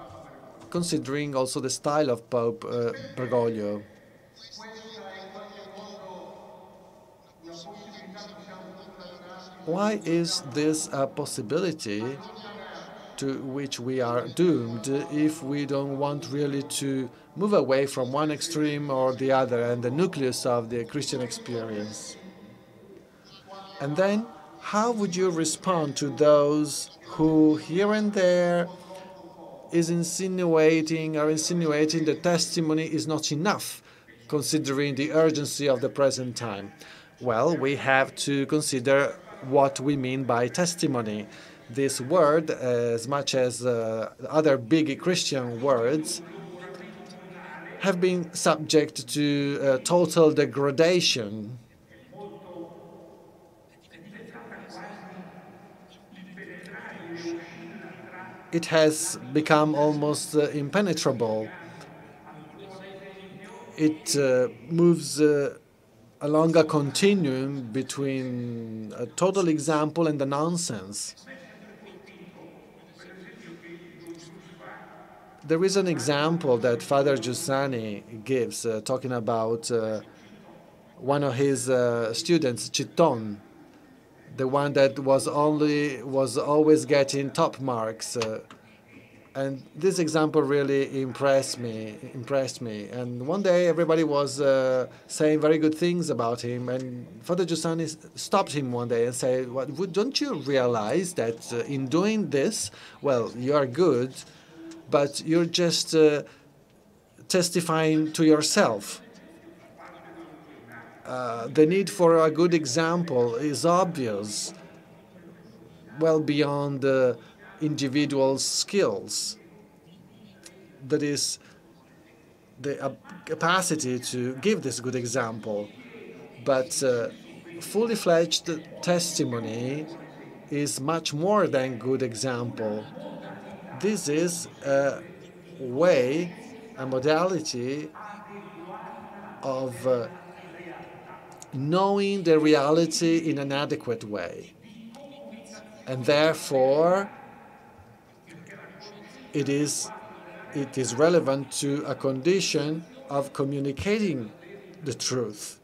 considering also the style of Pope Bergoglio. Why is this a possibility to which we are doomed if we don't want really to move away from one extreme or the other and the nucleus of the Christian experience? And then, how would you respond to those who here and there is insinuating that testimony is not enough, considering the urgency of the present time? Well, we have to consider what we mean by testimony. This word, as much as other big Christian words, have been subject to total degradation. It has become almost impenetrable. It moves along a continuum between a total example and the nonsense. There is an example that Father Giussani gives, talking about one of his students, Citon, the one that was always getting top marks. And this example really impressed me. And one day everybody was saying very good things about him. And Father Giussani stopped him one day and said, "What, don't you realize that in doing this, well, you are good, but you're just testifying to yourself. The need for a good example is obvious, well beyond individual skills. That is the capacity to give this good example. But fully fledged testimony is much more than good example. This is a way, a modality of knowing the reality in an adequate way. And therefore, it is relevant to a condition of communicating the truth.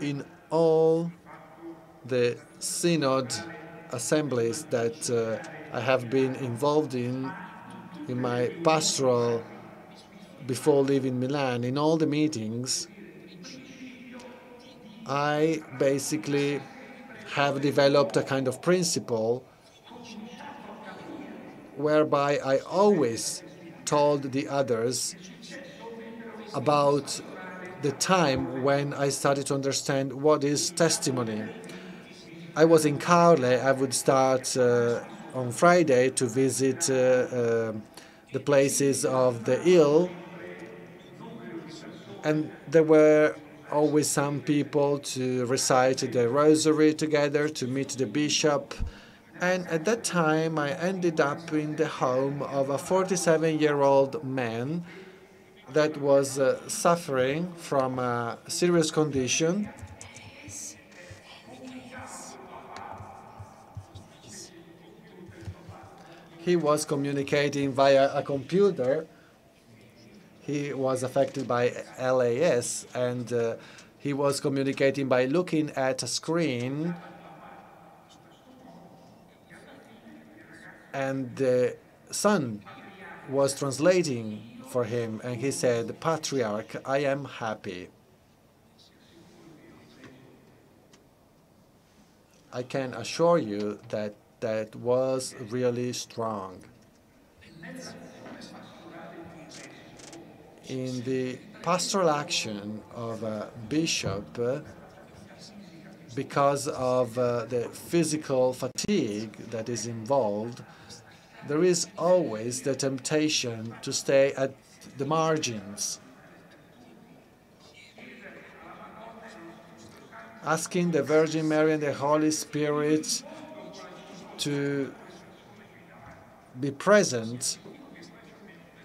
In all the synod assemblies that I have been involved in my pastoral before leaving Milan, in all the meetings, I basically have developed a kind of principle whereby I always told the others about the time when I started to understand what is testimony. I was in Carle. I would start on Friday to visit the places of the ill, and there were always some people to recite the rosary together, to meet the bishop. And at that time, I ended up in the home of a 47-year-old man that was suffering from a serious condition. He was communicating via a computer. He was affected by LAS, and he was communicating by looking at a screen. And the son was translating for him, and he said, "Patriarch, I am happy." I can assure you that that was really strong. In the pastoral action of a bishop, because of the physical fatigue that is involved, there is always the temptation to stay at the margins, asking the Virgin Mary and the Holy Spirit to be present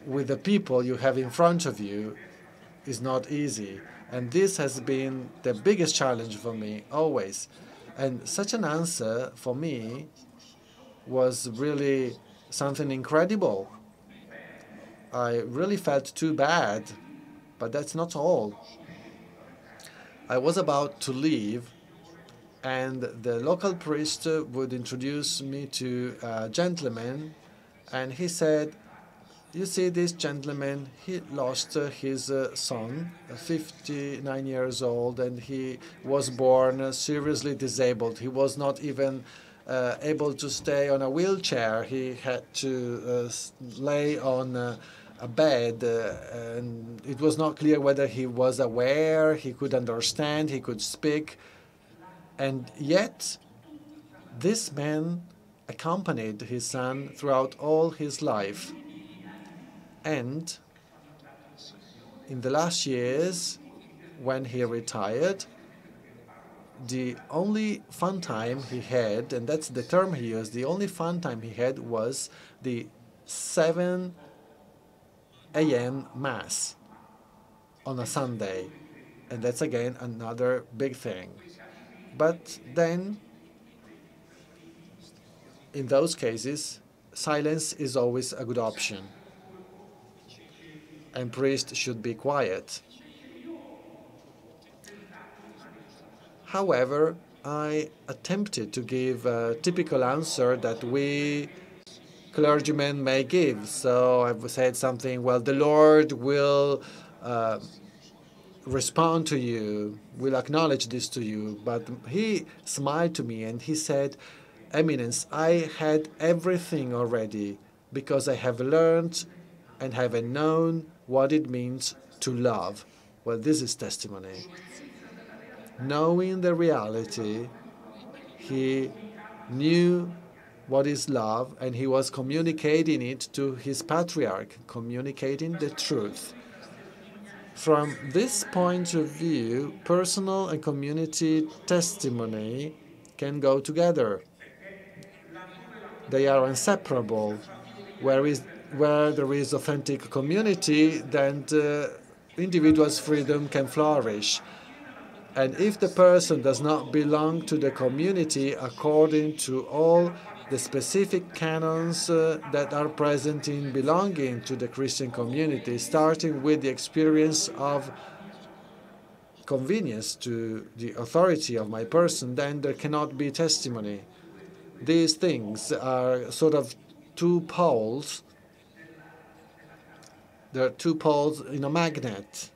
with the people you have in front of you is not easy. And this has been the biggest challenge for me, always. And such an answer, for me, was really something incredible. I really felt too bad, but that's not all. I was about to leave, and the local priest would introduce me to a gentleman, and he said, "You see, this gentleman, he lost his son, 59 years old, and he was born seriously disabled. He was not even able to stay on a wheelchair. He had to lay on a bed, and it was not clear whether he was aware, he could understand, he could speak. And yet, this man accompanied his son throughout all his life. And in the last years, when he retired, the only fun time he had, and that's the term he used, the only fun time he had was the 7 a.m. Mass on a Sunday. And that's again another big thing. But then, in those cases, silence is always a good option. And priests should be quiet. However, I attempted to give a typical answer that we clergymen may give. So I've said something, well, the Lord will respond to you, will acknowledge this to you. But he smiled to me and he said, Eminence, I had everything already because I have learned and have known what it means to love. Well, this is testimony. Knowing the reality, he knew what is love, and he was communicating it to his patriarch, communicating the truth. From this point of view, personal and community testimony can go together. They are inseparable. Where there is authentic community, then the individual's freedom can flourish. And if the person does not belong to the community according to all the specific canons that are present in belonging to the Christian community, starting with the experience of convenience to the authority of my person, then there cannot be testimony. These things are sort of two poles. There are two poles in a magnet.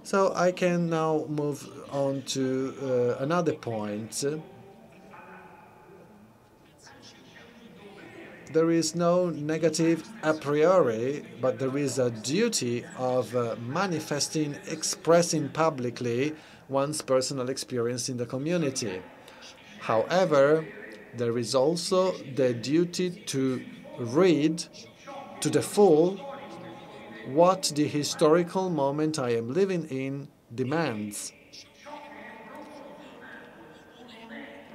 So I can now move on to another point. There is no negative a priori, but there is a duty of manifesting, expressing publicly one's personal experience in the community. However, there is also the duty to read to the full what the historical moment I am living in demands.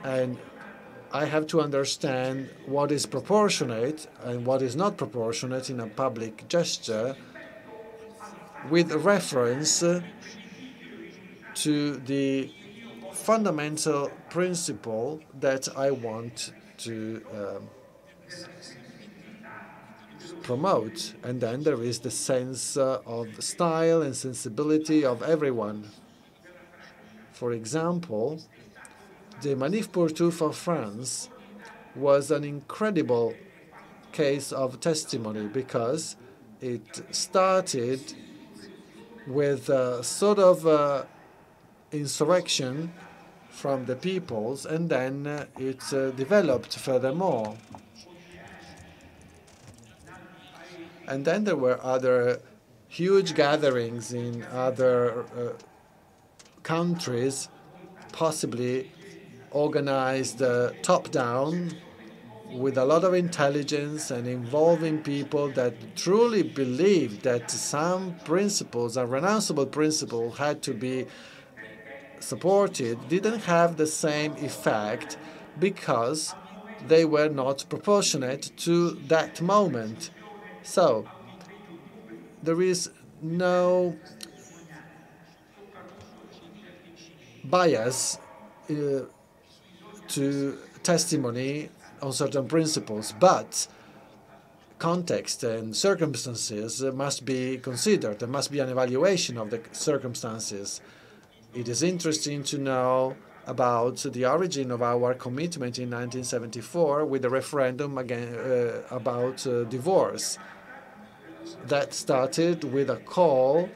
And I have to understand what is proportionate and what is not proportionate in a public gesture with reference to the fundamental principle that I want to promote. And then there is the sense of style and sensibility of everyone. For example, the Manif pour tout for France was an incredible case of testimony because it started with a sort of insurrection from the peoples, and then it developed furthermore. And then there were other huge gatherings in other countries, possibly organized top-down with a lot of intelligence and involving people that truly believed that some principles, unrenounceable principles, had to be supported, didn't have the same effect because they were not proportionate to that moment. So there is no bias to testimony on certain principles, but context and circumstances must be considered. There must be an evaluation of the circumstances. It is interesting to know about the origin of our commitment in 1974 with the referendum again, about divorce. That started with a call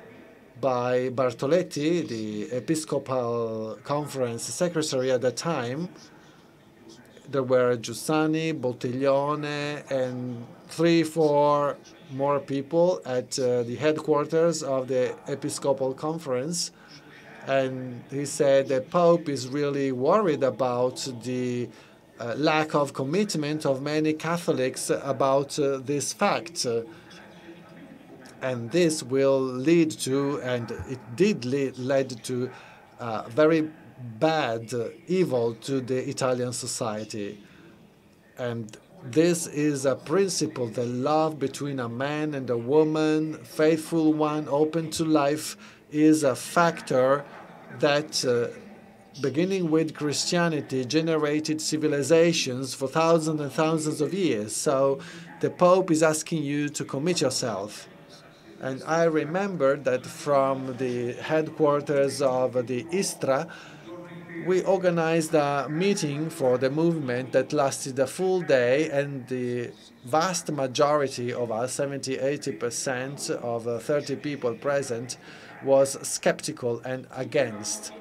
by Bartoletti, the Episcopal Conference secretary at the time. There were Giussani, Bottiglione, and 3-4 more people at the headquarters of the Episcopal Conference. And he said the Pope is really worried about the lack of commitment of many Catholics about this fact. And this will lead to, and it did lead to, very bad evil to the Italian society. And This is a principle, the love between a man and a woman, faithful one, open to life, is a factor that, beginning with Christianity, generated civilizations for thousands and thousands of years. So the Pope is asking you to commit yourself. And I remember that from the headquarters of the ISTRA, we organized a meeting for the movement that lasted a full day, and the vast majority of us, 70–80% of 30 people present, was skeptical and against.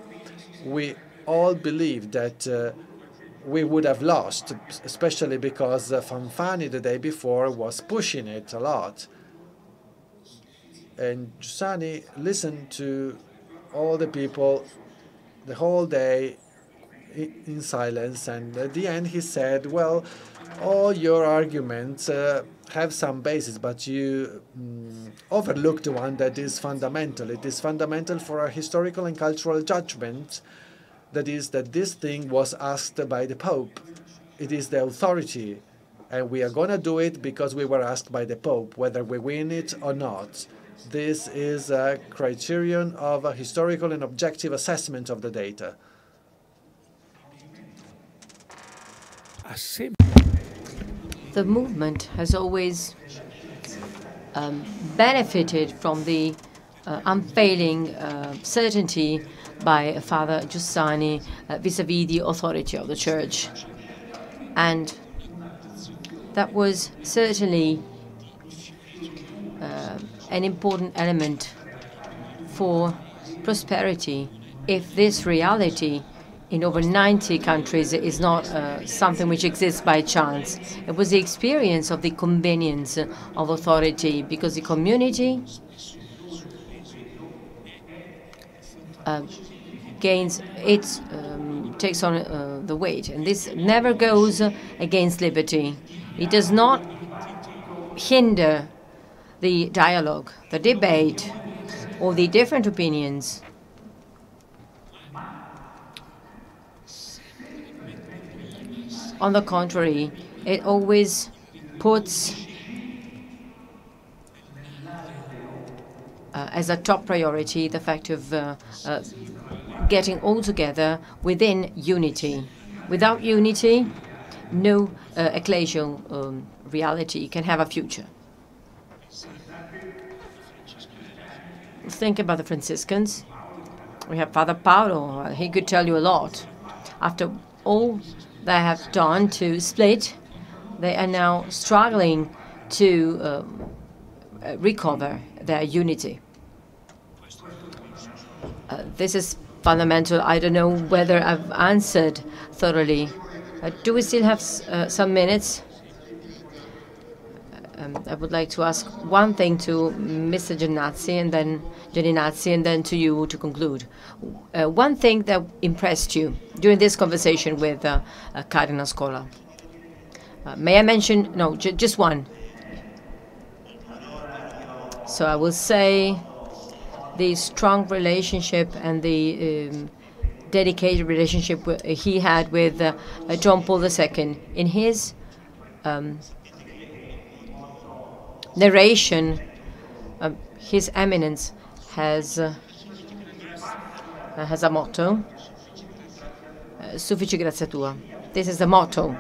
We all believed that we would have lost, especially because Fanfani the day before was pushing it a lot. And Giussani listened to all the people the whole day in silence, and at the end he said, well, all your arguments have some basis, but you overlook the one that is fundamental. It is fundamental for a historical and cultural judgment, that is that this thing was asked by the Pope. It is the authority, and we are going to do it because we were asked by the Pope, whether we win it or not. This is a criterion of a historical and objective assessment of the data. The movement has always benefited from the unfailing certainty by Father Giussani vis-à-vis the authority of the Church. And that was certainly an important element for prosperity. If this reality in over 90 countries is not something which exists by chance, it was the experience of the convenience of authority, because the community gains its takes on the weight, and this never goes against liberty. It does not hinder the dialogue, the debate, or the different opinions. On the contrary, it always puts as a top priority the fact of getting all together within unity. Without unity, no ecclesial reality can have a future. Think about the Franciscans. We have Father Paolo. He could tell you a lot. After all they have done to split, they are now struggling to recover their unity. This is fundamental. I don't know whether I've answered thoroughly. Do we still have some minutes? I would like to ask one thing to Mr. Geninazzi and then to you to conclude. One thing that impressed you during this conversation with Cardinal Scola. May I mention? No, just one. So I will say the strong relationship and the dedicated relationship he had with John Paul II. In his narration, His Eminence has a motto, Suffici grazia tua. This is the motto.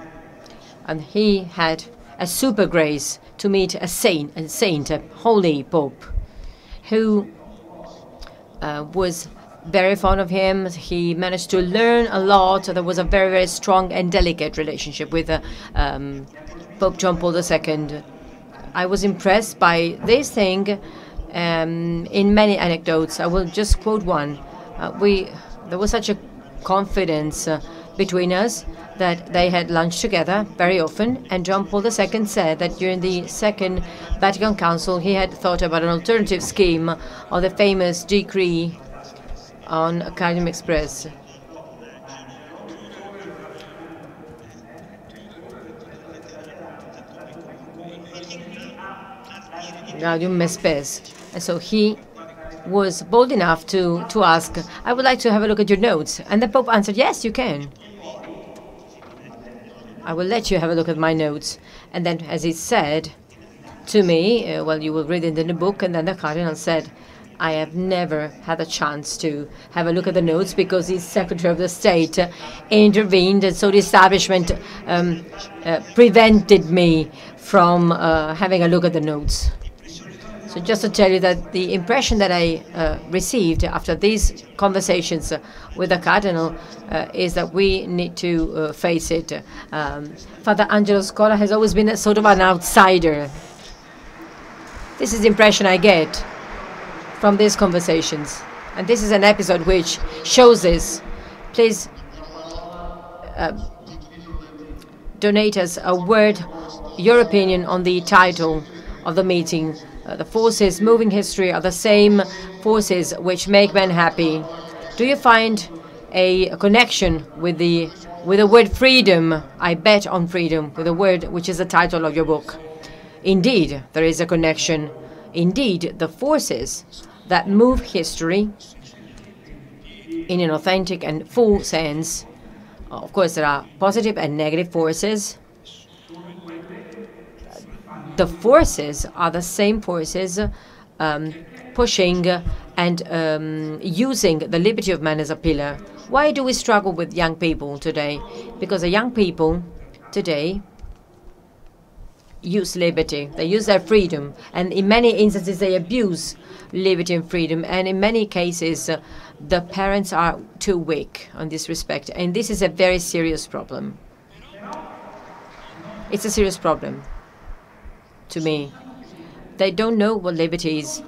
And he had a super grace to meet a saint, a holy Pope, who was very fond of him. He managed to learn a lot. There was a very, very strong and delicate relationship with Pope John Paul II. I was impressed by this thing in many anecdotes. I will just quote one. There was such a confidence between us that they had lunch together very often, and John Paul II said that during the Second Vatican Council he had thought about an alternative scheme of the famous decree on Cardium Express. Gaudium et Spes. And so he was bold enough to ask, I would like to have a look at your notes. And the Pope answered, yes, you can. I will let you have a look at my notes. And then, as he said to me, well, you will read it in the book, and then the cardinal said, I have never had a chance to have a look at the notes because the Secretary of the State intervened, and so the establishment prevented me from having a look at the notes. So just to tell you that the impression that I received after these conversations with the Cardinal is that we need to face it. Father Angelo Scola has always been a sort of an outsider. This is the impression I get from these conversations. And this is an episode which shows this. Please donate us a word, your opinion on the title of the meeting. The forces moving history are the same forces which make men happy. Do you find a connection with the word freedom? I bet on freedom, with the word which is the title of your book. Indeed, there is a connection. Indeed, the forces that move history in an authentic and full sense. Of course, there are positive and negative forces. The forces are the same forces pushing and using the liberty of man as a pillar. Why do we struggle with young people today? Because the young people today use liberty. They use their freedom. And in many instances, they abuse liberty and freedom. And in many cases, the parents are too weak on this respect. And this is a very serious problem. It's a serious problem. To me, they don't know what liberty is.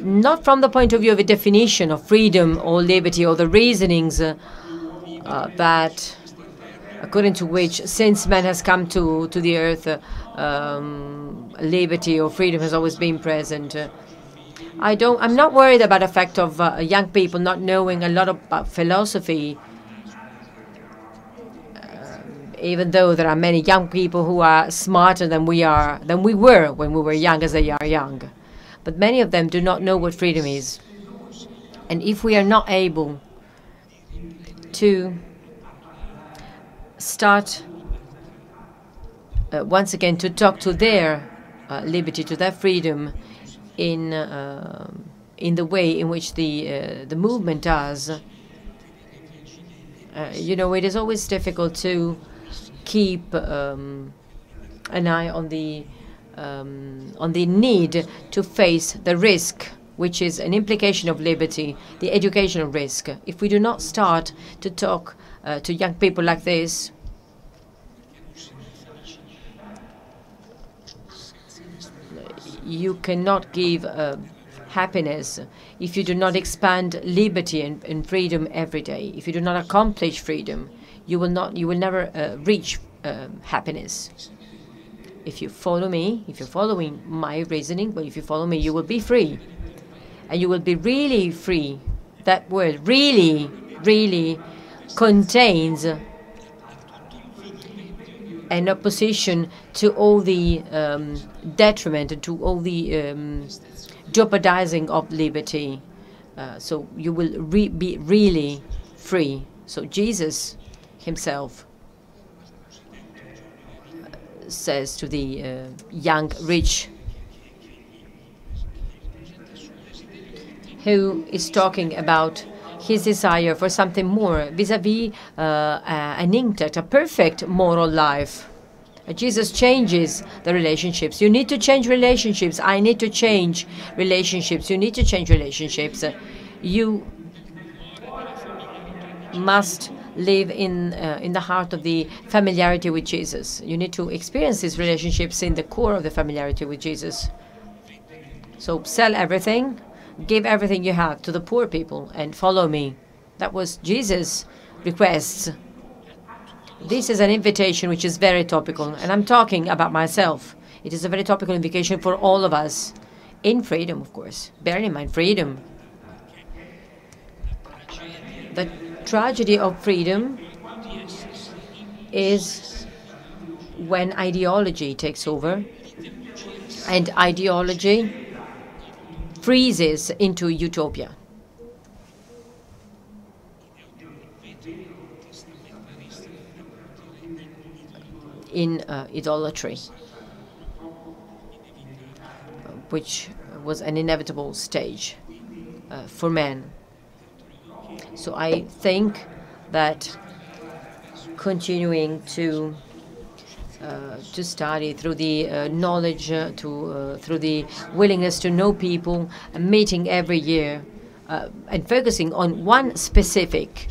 Not from the point of view of a definition of freedom or liberty or the reasonings that, according to which, since man has come to the earth, liberty or freedom has always been present. I'm not worried about the fact of young people not knowing a lot about philosophy. Even though there are many young people who are smarter than we were when we were young, as they are young. But many of them do not know what freedom is. And if we are not able to start once again to talk to their liberty, to their freedom in the way in which the movement does, you know, it is always difficult to keep an eye on the need to face the risk, which is an implication of liberty, the educational risk. If we do not start to talk to young people like this, you cannot give happiness if you do not expand liberty and freedom every day. If you do not accomplish freedom, you will never reach happiness. If you follow me, if you're following my reasoning, well, if you follow me, you will be free. And you will be really free. That word really, really contains an opposition to all the detriment and to all the jeopardizing of liberty. So you will be really free. So Jesus himself says to the young rich who is talking about his desire for something more vis-a-vis an intact, a perfect moral life. Jesus changes the relationships. You need to change relationships. I need to change relationships. You need to change relationships. You must live in the heart of the familiarity with Jesus. You need to experience these relationships in the core of the familiarity with Jesus. So sell everything, give everything you have to the poor people, and follow me. That was Jesus' request. This is an invitation which is very topical, and I'm talking about myself. It is a very topical invitation for all of us, in freedom, of course. Bearing in mind freedom. The tragedy of freedom is when ideology takes over, and ideology freezes into utopia. in idolatry, which was an inevitable stage for man. So I think that continuing to study through the knowledge, through the willingness to know people, meeting every year, and focusing on one specific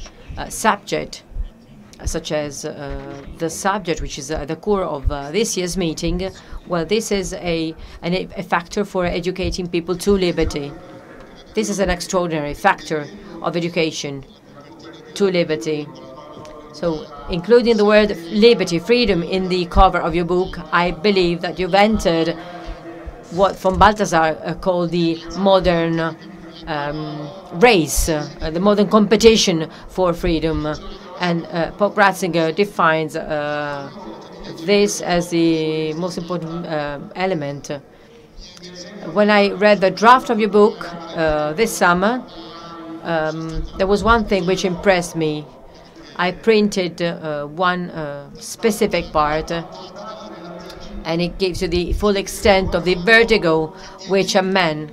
subject, such as the subject which is at the core of this year's meeting. Well, this is a factor for educating people to liberty. This is an extraordinary factor of education to liberty. So, including the word liberty, freedom in the cover of your book, I believe that you've entered what von Balthasar called the modern race, the modern competition for freedom. And Pope Ratzinger defines this as the most important element. When I read the draft of your book this summer, there was one thing which impressed me. I printed one specific part, and it gives you the full extent of the vertigo which a man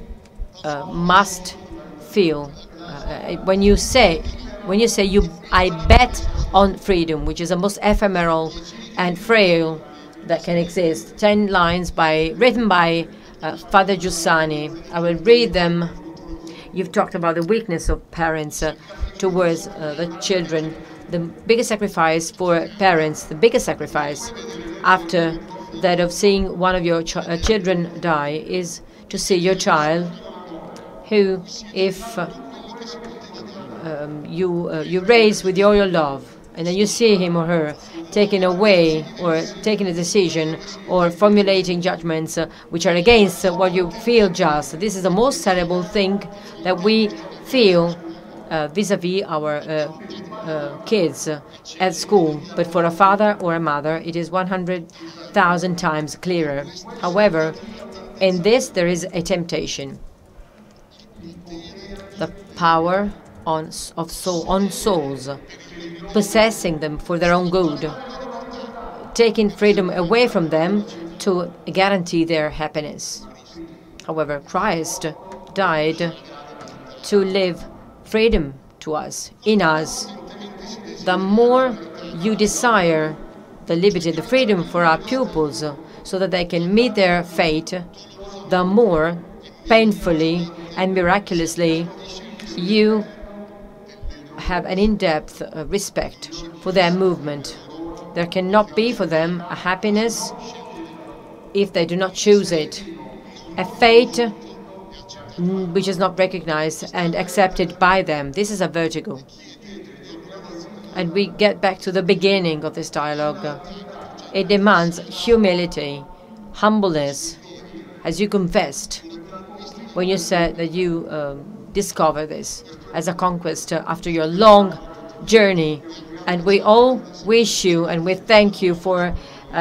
must feel when you say I bet on freedom, which is the most ephemeral and frail that can exist. 10 lines written by Father Giussani. I will read them. You've talked about the weakness of parents towards the children. The biggest sacrifice for parents, the biggest sacrifice after that of seeing one of your children die, is to see your child who, if you raise with all your love, and then you see him or her taken away, or taking a decision, or formulating judgments which are against what you feel just. This is the most terrible thing that we feel vis-à-vis our kids at school. But for a father or a mother, it is 100,000 times clearer. However, in this there is a temptation. The power on souls, possessing them for their own good, taking freedom away from them to guarantee their happiness. However, Christ died to live freedom to us, in us. The more you desire the liberty, the freedom for our pupils, so that they can meet their fate, the more painfully and miraculously you have an in-depth respect for their movement. There cannot be for them a happiness if they do not choose it, a fate which is not recognized and accepted by them. This is a vertigo. And we get back to the beginning of this dialogue. It demands humility, humbleness, as you confessed when you said that you discover this as a conquest after your long journey. And we all wish you, and we thank you for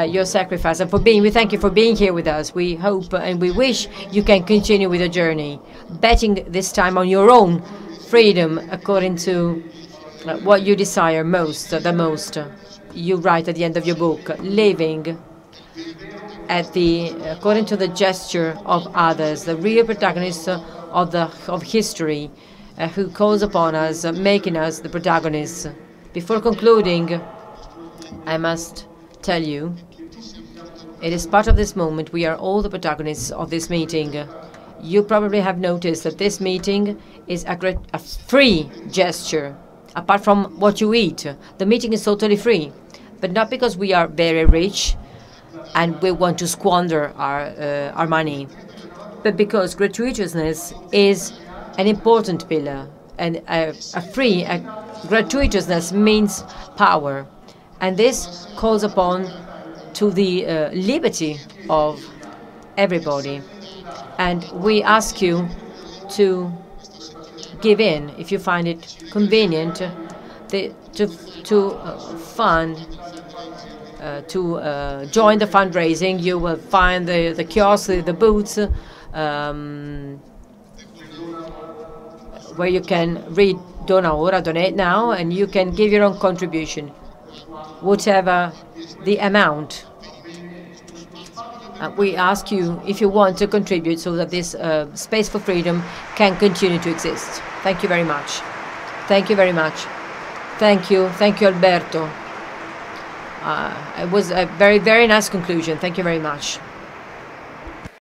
your sacrifice, and we thank you for being here with us. We hope and we wish you can continue with the journey, betting this time on your own freedom according to what you desire most, the most. You write at the end of your book, living according to the gesture of others, the real protagonists of history, who calls upon us, making us the protagonists. Before concluding, I must tell you, it is part of this moment. We are all the protagonists of this meeting. You probably have noticed that this meeting is a free gesture. Apart from what you eat, the meeting is totally free. But not because we are very rich and we want to squander our money, but because gratuitousness is an important pillar. And gratuitousness means power. And this calls upon to the liberty of everybody. And we ask you to give in, if you find it convenient, to join the fundraising. You will find the kiosks, the booths, where you can read Dona Ora, donate now, and you can give your own contribution. Whatever the amount we ask you if you want to contribute so that this space for freedom can continue to exist. Thank you very much. Thank you very much. Thank you. Thank you, Alberto. It was a very, very nice conclusion. Thank you very much.